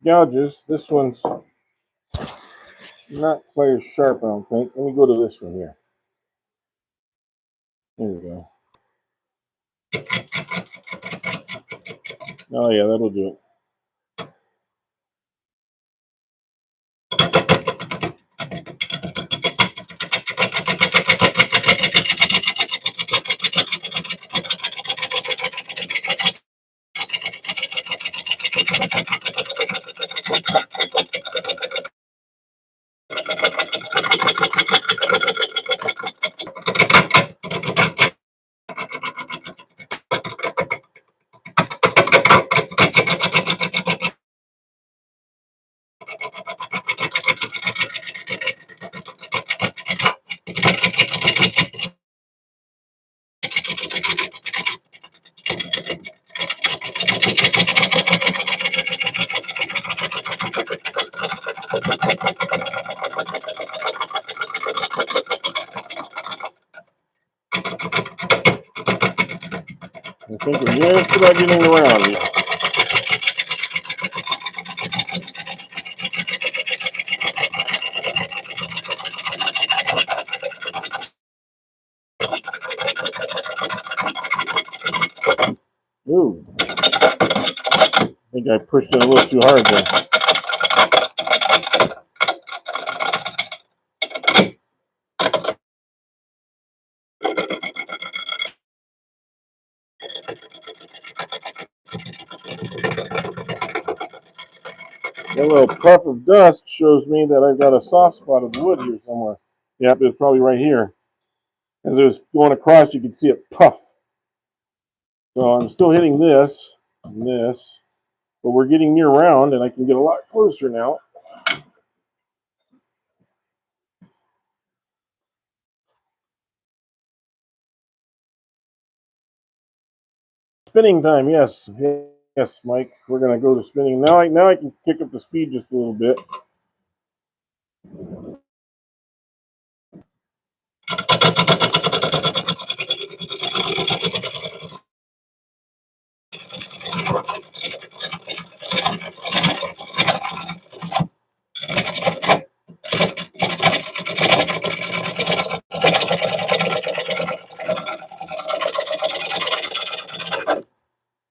gouges. This one's not quite as sharp, I don't think. Let me go to this one here. There we go. Oh, yeah, that'll do it. I think we're just about getting around here. Ooh, I think I pushed it a little too hard there. That little puff of dust shows me that I've got a soft spot of wood here somewhere. Yep, it's probably right here. As it was going across, you could see it puff. So I'm still hitting this and this, but we're getting near round, and I can get a lot closer now. Spinning time, yes, yes, Mike. We're gonna go to spinning now. Now I can kick up the speed just a little bit.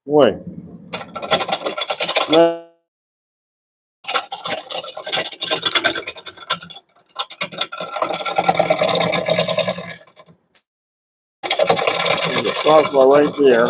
Boy, there's a soft spot right there.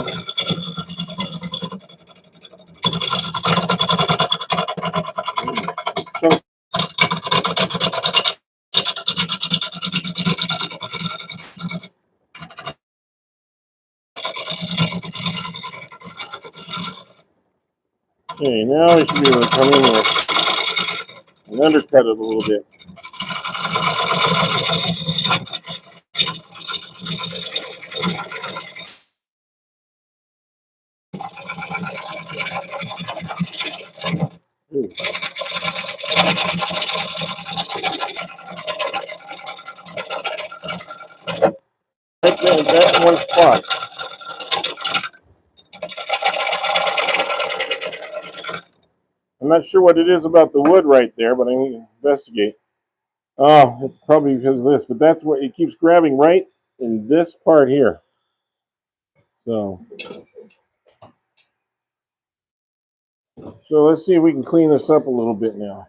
Okay, now we should be able to come in here and undercut it a little bit. Ooh. Right there, that one spot. I'm not sure what it is about the wood right there, but I need to investigate. Oh, it's probably because of this, but that's what it keeps grabbing right in this part here. So let's see if we can clean this up a little bit now.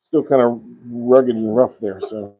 Still kind of rugged and rough there, so.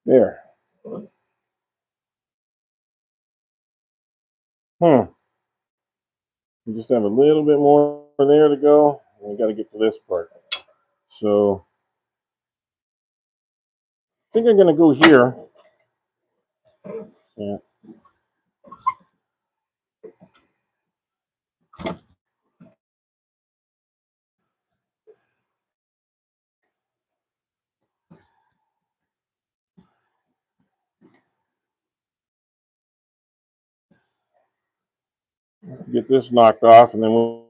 There. We just have a little bit more there to go. We got to get to this part. So I think I'm going to go here. Yeah. Get this knocked off, and then we'll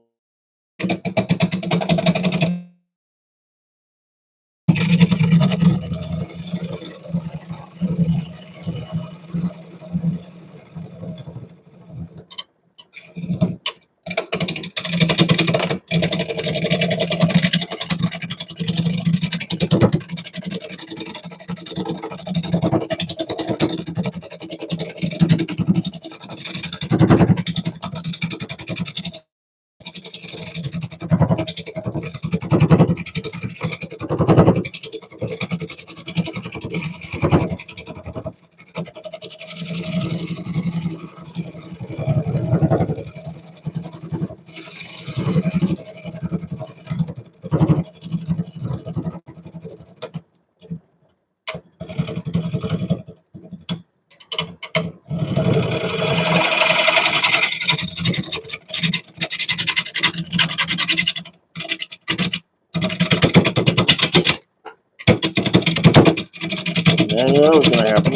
I knew that was going to happen.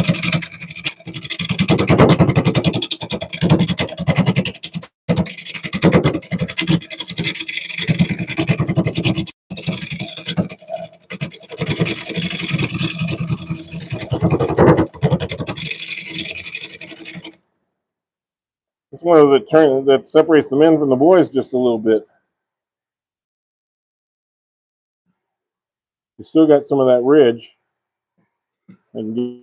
It's one of the turn that separates the men from the boys just a little bit. You still got some of that ridge. And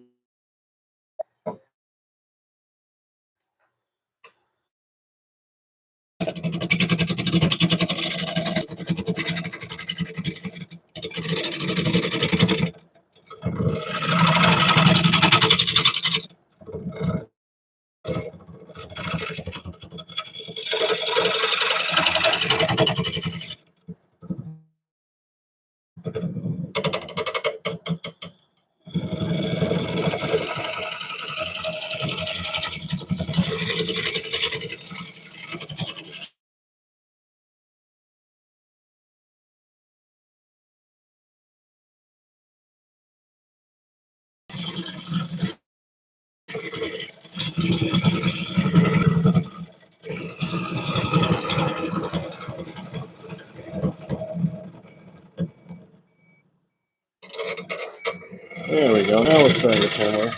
there we go. Now we're starting to somewhere.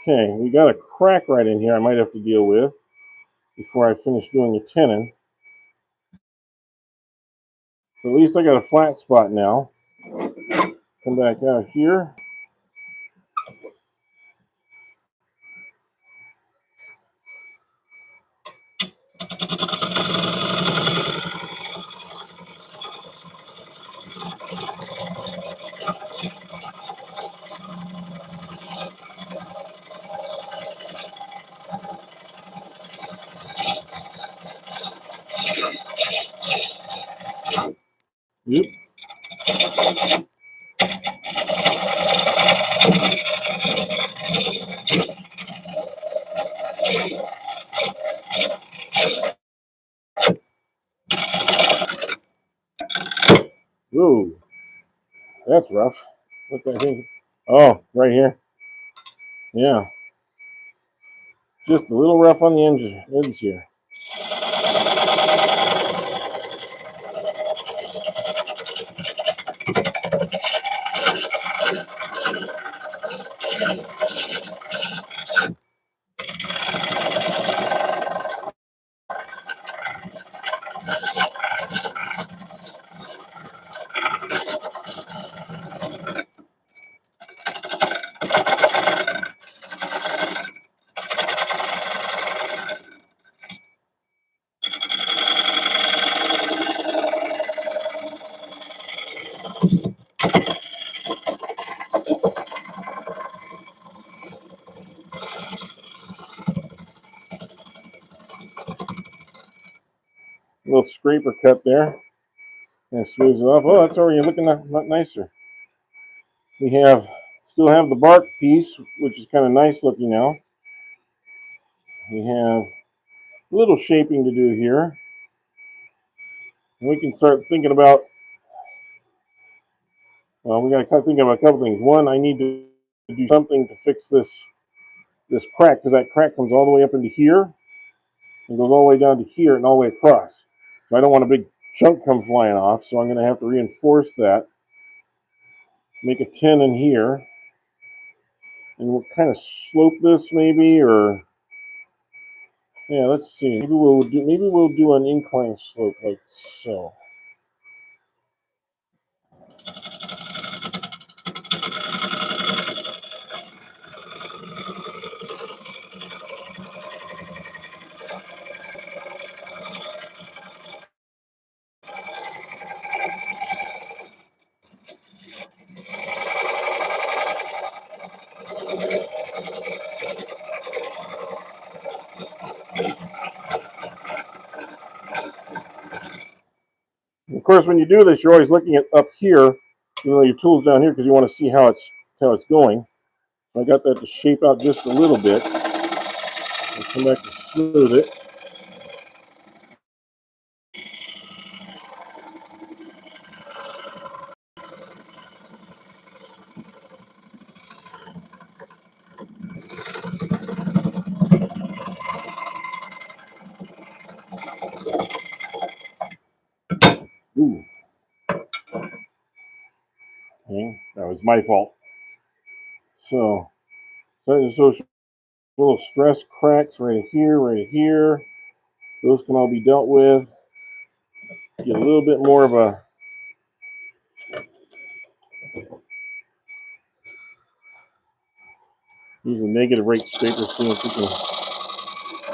Okay, we got a crack right in here I might have to deal with before I finish doing the tenon. But at least I got a flat spot now. Come back out here. Yep. Ooh, that's rough. What the heck? Oh, right here. Yeah, just a little rough on the edges here. scraper cut there. And smooths it off. Oh, that's already looking a lot nicer. We still have the bark piece, which is kind of nice looking now. We have a little shaping to do here. And we can start thinking about, well, we got to think about a couple things. One, I need to do something to fix this crack, because that crack comes all the way up into here and goes all the way down to here and all the way across. So I don't want a big chunk come flying off, so I'm going to have to reinforce that. Make a 10 in here. And we'll kind of slope this maybe, or yeah, let's see. Maybe we'll do an incline slope like so. And of course, when you do this, you're always looking at up here, your tool's down here, because you want to see how it's going. I got that to shape out just a little bit. I'll come back and smooth it. Ooh, okay, that was my fault. So little stress cracks right here. Those can all be dealt with. Get a little bit more of a use a negative rate scraper, see if we can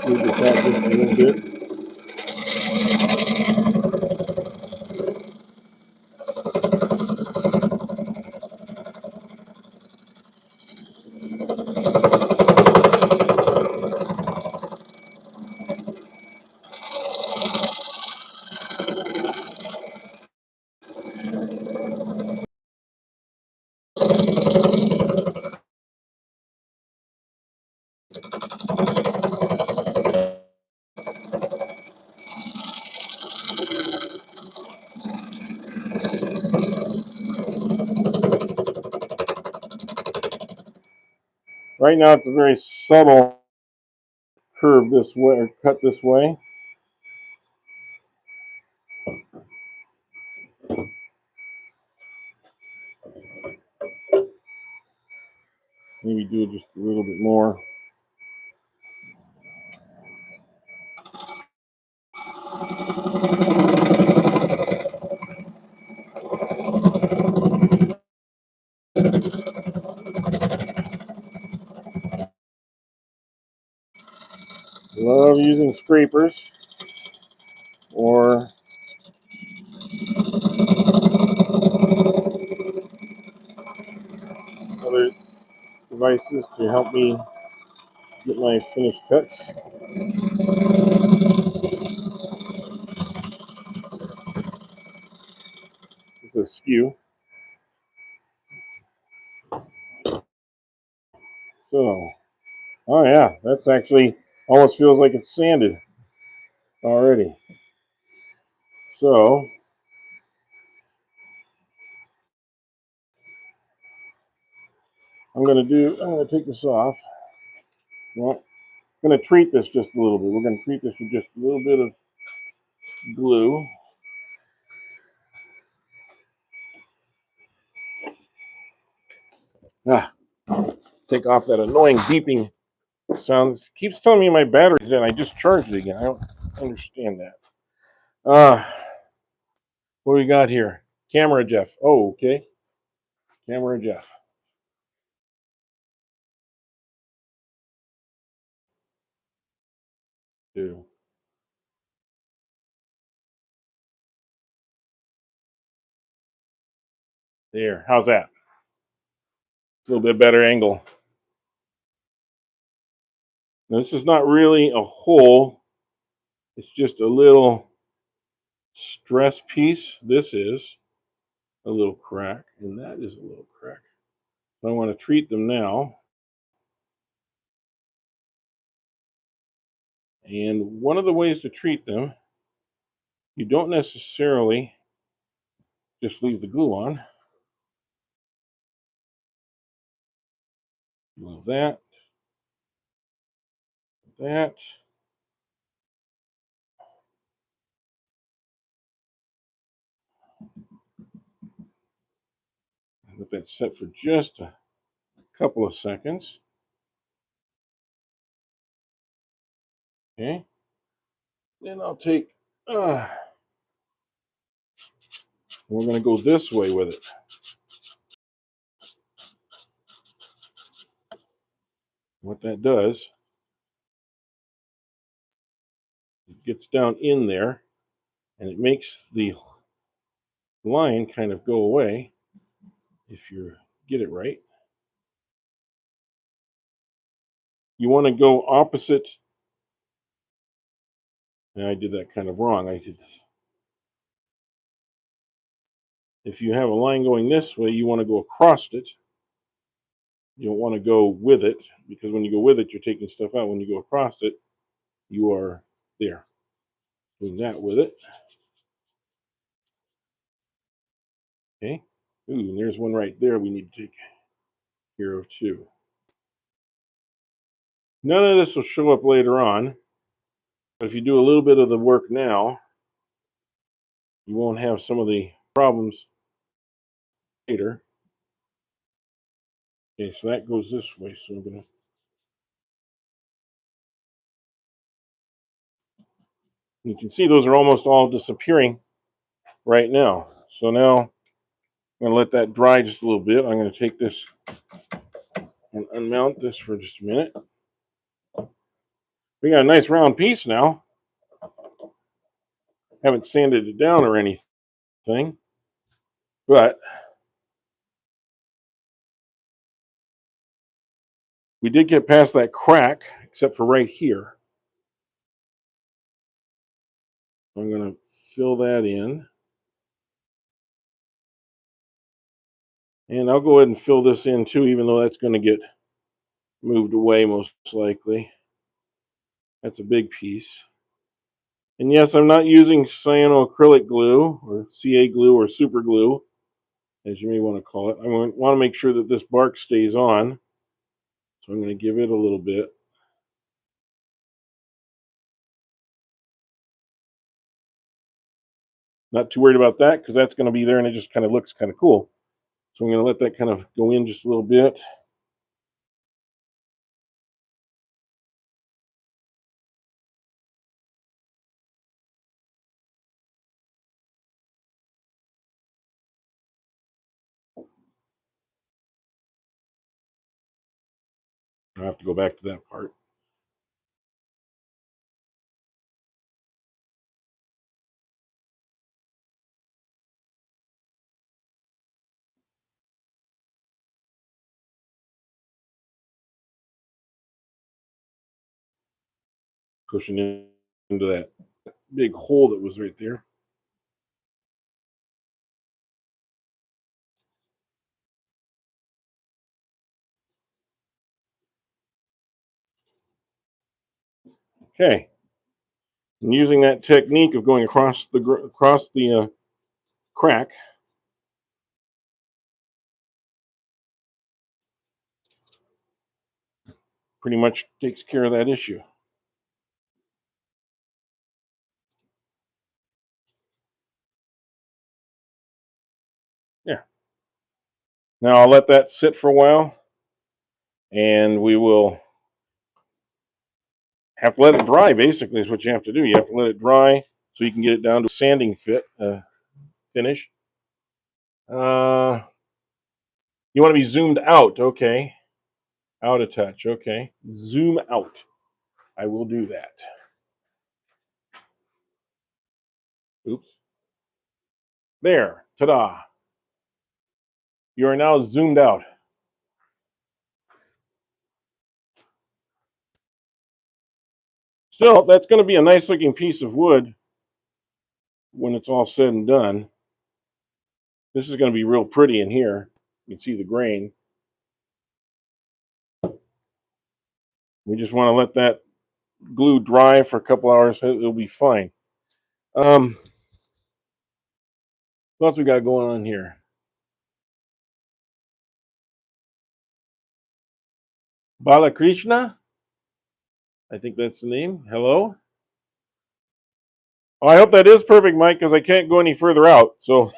smooth this out just a little bit. Right now, it's a very subtle curve this way, or cut this way. Maybe do it just a little bit more. Love using scrapers or other devices to help me get my finished cuts. It's a skew. So, oh yeah, that's actually almost feels like it's sanded already. So, I'm going to take this off. Well, I'm going to treat this just a little bit. We're going to treat this with just a little bit of glue. Ah, take off that annoying beeping sound. It keeps telling me my battery's dead. I just charged it again. I don't understand that. What do we got here? Camera Jeff. Oh, okay. Camera Jeff. Do. There. How's that? A little bit better angle. Now, this is not really a hole. It's just a little stress piece. This is a little crack, and that is a little crack. So I want to treat them now. And one of the ways to treat them, you don't necessarily just leave the glue on. Move that, that. Let that set for just a couple of seconds. Okay. Then I'll take, we're going to go this way with it. What that does, it gets down in there and it makes the line kind of go away if you get it right. You want to go opposite. And I did that kind of wrong. I did this. If you have a line going this way, you want to go across it. You don't want to go with it, because when you go with it, you're taking stuff out. When you go across it, you are there. Doing that with it. Okay. Ooh, and there's one right there we need to take care of too. None of this will show up later on, but if you do a little bit of the work now, you won't have some of the problems later. Okay, so that goes this way. So I'm gonna. You can see those are almost all disappearing right now. So now I'm going to let that dry just a little bit. I'm going to take this and unmount this for just a minute. We got a nice round piece now. Haven't sanded it down or anything, but we did get past that crack, except for right here. I'm going to fill that in. And I'll go ahead and fill this in too, even though that's going to get moved away most likely. That's a big piece. And yes, I'm not using cyanoacrylic glue or CA glue or super glue, as you may want to call it. I want to make sure that this bark stays on. So I'm going to give it a little bit. Not too worried about that because that's going to be there and it just kind of looks kind of cool. So I'm going to let that kind of go in just a little bit. I have to go back to that part. Pushing into that big hole that was right there. Okay. And using that technique of going across the crack, pretty much takes care of that issue. Yeah. Now I'll let that sit for a while, and we will have to let it dry. Basically, is what you have to do. You have to let it dry so you can get it down to a sanding finish. You want to be zoomed out, okay? Out of touch, okay? Zoom out. I will do that. Oops. There. Ta-da. You are now zoomed out. Still, that's going to be a nice looking piece of wood when it's all said and done, this is going to be real pretty in here. You can see the grain. We just want to let that glue dry for a couple hours. It'll be fine. What else we got going on here? Balakrishna, I think that's the name. Hello. Oh, I hope that is perfect, Mike, because I can't go any further out. So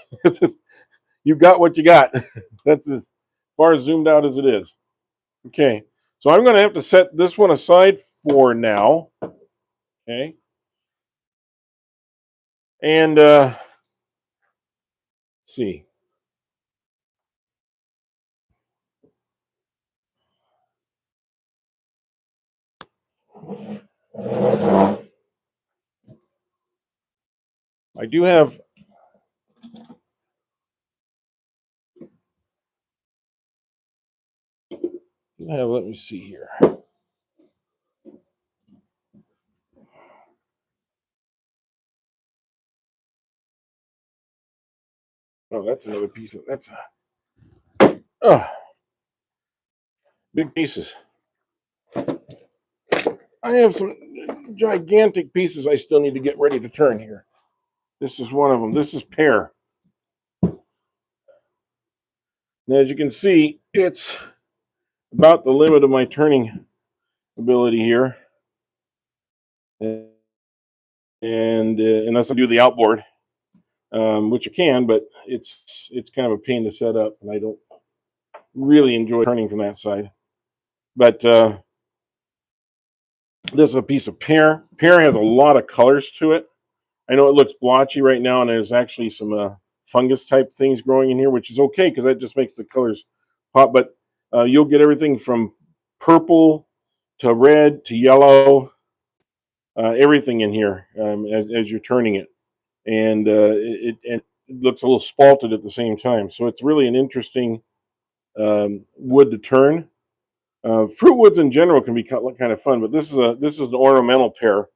you got what you got. That's as far as zoomed out as it is. Okay, so I'm going to have to set this one aside for now. Okay, and see. I do have. Let me see here. Oh, that's another piece of that's big pieces. I have some gigantic pieces I still need to get ready to turn here. This is one of them. This is pear. And as you can see, it's about the limit of my turning ability here. And unless I do the outboard, which I can, but it's kind of a pain to set up, and I don't really enjoy turning from that side. But this is a piece of pear. Pear has a lot of colors to it. I know it looks blotchy right now, and there's actually some fungus type things growing in here, which is okay because that just makes the colors pop. But you'll get everything from purple to red to yellow, everything in here as you're turning it, and it looks a little spalted at the same time. So it's really an interesting wood to turn. Fruit woods in general can be kind of fun, but this is an ornamental pear.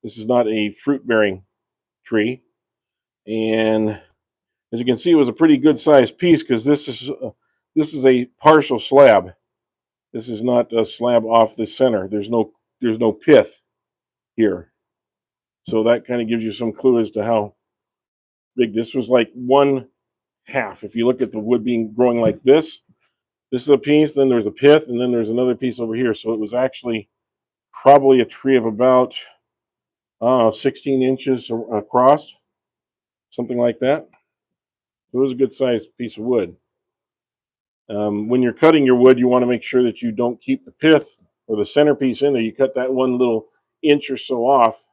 This is not a fruit bearing tree, and as you can see, it was a pretty good sized piece because this is a partial slab. This is not a slab off the center. There's no pith here, so that kind of gives you some clue as to how big this was. Like one half. If you look at the wood being growing like this is a piece. Then there's a pith, and then there's another piece over here. So it was actually probably a tree of about 16 inches across, something like that. It was a good sized piece of wood. When you're cutting your wood, you want to make sure that you don't keep the pith or the centerpiece in there. You cut that one little inch or so off,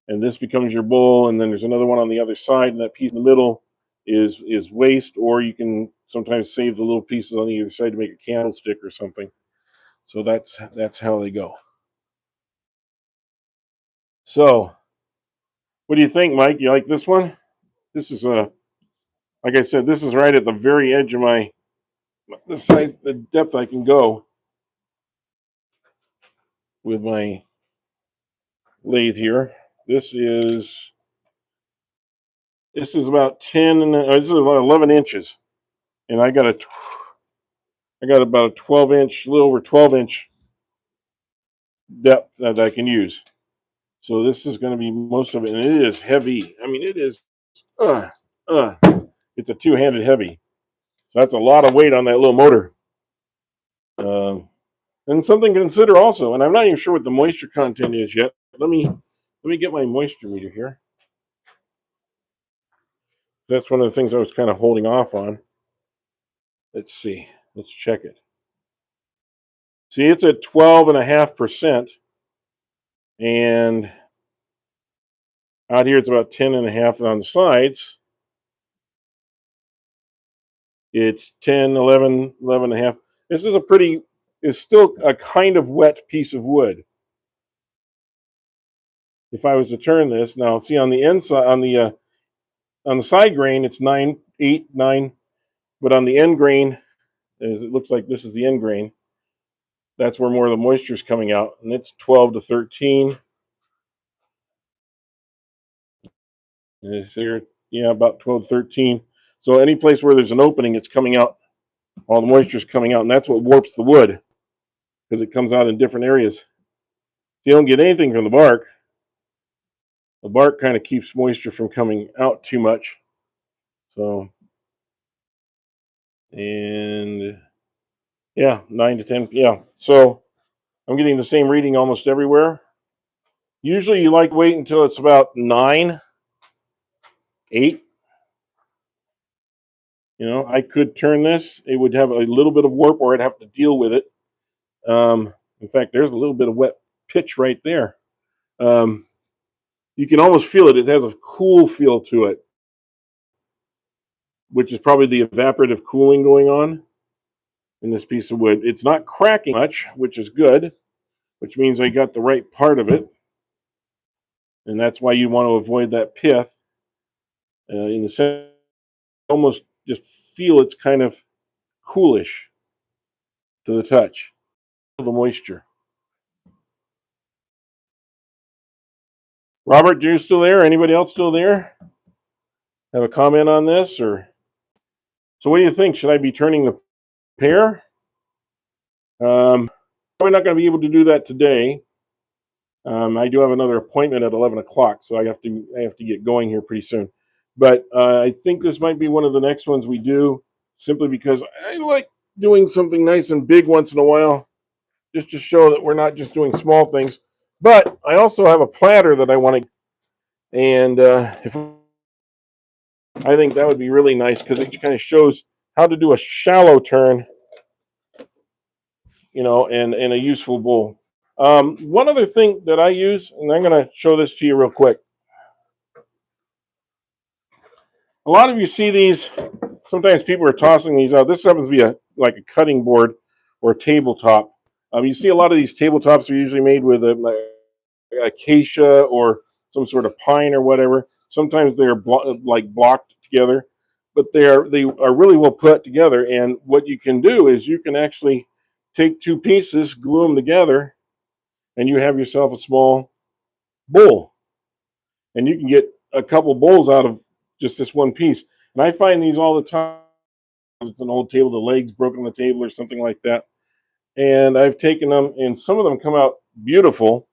and this becomes your bowl. And then there's another one on the other side, and that piece in the middle is waste. Or you can sometimes save the little pieces on either side to make a candlestick or something. So that's how they go. So, what do you think, Mike? You like this one? This is like I said, this is right at the very edge of the depth I can go with my lathe here. This is about 10 and this is about 11 inches, and I got about a 12 inch, a little over 12 inch depth that I can use. So this is going to be most of it, and it is heavy. I mean, it is. Uh, uh, it's a two-handed heavy. So that's a lot of weight on that little motor. And something to consider also, and I'm not even sure what the moisture content is yet. Let me get my moisture meter here. That's one of the things I was kind of holding off on. Let's see. Let's check it. See, it's at 12.5%, and out here it's about 10.5, and on the sides it's 10, 11, 11.5. This is it's still a kind of wet piece of wood. If I was to turn this now, see on the inside, on the side grain, it's 9, 8, 9, but on the end grain, as it looks like this is the end grain, that's where more of the moisture is coming out, and it's 12 to 13. Here, yeah, about 12, 13. So any place where there's an opening, it's coming out. All the moisture is coming out, and that's what warps the wood because it comes out in different areas. You don't get anything from the bark. The bark kind of keeps moisture from coming out too much. So, and yeah, 9 to 10. Yeah. So I'm getting the same reading almost everywhere. Usually you like to wait until it's about 9, 8. I could turn this. It would have a little bit of warp or I'd have to deal with it. In fact, there's a little bit of wet pitch right there. Um, you can almost feel it. It has a cool feel to it, which is probably the evaporative cooling going on in this piece of wood. It's not cracking much, which is good, which means I got the right part of it. And that's why you want to avoid that pith. In the sense, almost just feel it's kind of coolish to the touch. The moisture. Robert, you still there? Anybody else still there? Have a comment on this? Or so what do you think? Should I be turning the pair? Probably not going to be able to do that today. I do have another appointment at 11 o'clock, so I have to get going here pretty soon. But I think this might be one of the next ones we do, simply because I like doing something nice and big once in a while, just to show that we're not just doing small things. But I also have a platter that I want to, and if I think that would be really nice because it kind of shows how to do a shallow turn, and a useful bowl. One other thing that I use, and I'm going to show this to you real quick. A lot of you see these. Sometimes people are tossing these out. This happens to be like a cutting board or a tabletop. You see a lot of these tabletops are usually made with acacia or some sort of pine or whatever. Sometimes they're blocked together, but they are really well put together. And what you can do is you can actually take two pieces, glue them together, and you have yourself a small bowl. And you can get a couple bowls out of just this one piece. And I find these all the time. It's an old table, the legs broken on the table or something like that. And I've taken them, and some of them come out beautiful.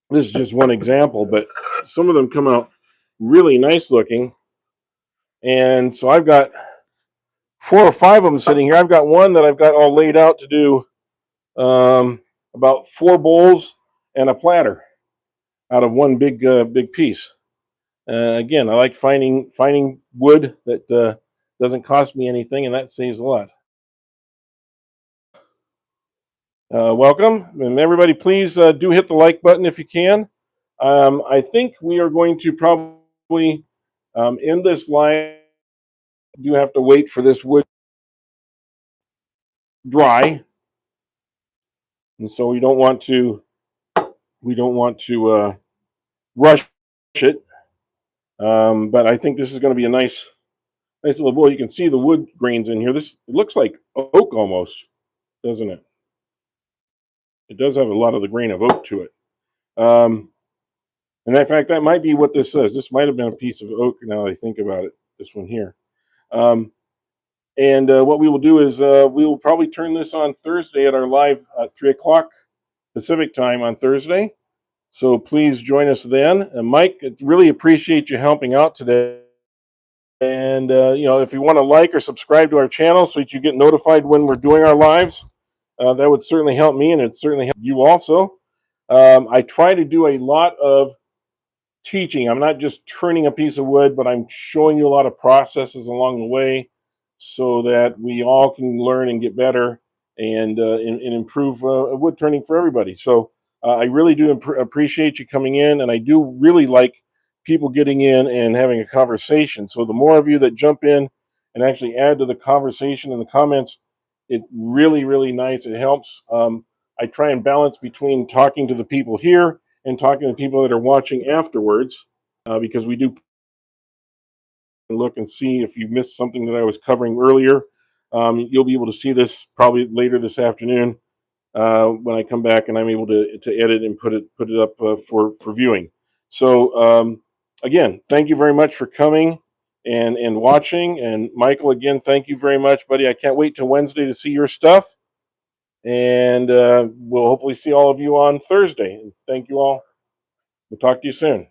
This is just one example, but some of them come out really nice looking. And so I've got 4 or 5 of them sitting here. I've got one that I've got all laid out to do about 4 bowls and a platter out of one big piece. Again, I like finding wood that doesn't cost me anything, and that saves a lot. Welcome, and everybody, please do hit the like button if you can. I think we are going to probably end this live. You have to wait for this wood dry, and so we don't want to rush it. But I think this is going to be a nice little bowl. You can see the wood grains in here. It looks like oak almost, doesn't it? It does have a lot of the grain of oak to it. And in fact, that might be what this says. This might have been a piece of oak now that I think about it, this one here. And what we will do is we will probably turn this on Thursday at our live at 3 o'clock Pacific time on Thursday. So please join us then. And Mike, I really appreciate you helping out today. And, if you want to like or subscribe to our channel so that you get notified when we're doing our lives, that would certainly help me, and it'd certainly help you also. I try to do a lot of teaching. I'm not just turning a piece of wood, but I'm showing you a lot of processes along the way so that we all can learn and get better and improve wood turning for everybody. So I really do appreciate you coming in, and I do really like people getting in and having a conversation. So the more of you that jump in and actually add to the conversation in the comments, it really, really nice. It helps. I try and balance between talking to the people here and talking to people that are watching afterwards, because we do look and see if you missed something that I was covering earlier. You'll be able to see this probably later this afternoon when I come back and I'm able to edit and put it up for viewing. So again, thank you very much for coming and watching. And Michael, again, thank you very much, buddy. I can't wait till Wednesday to see your stuff. And we'll hopefully see all of you on Thursday. And thank you all. We'll talk to you soon.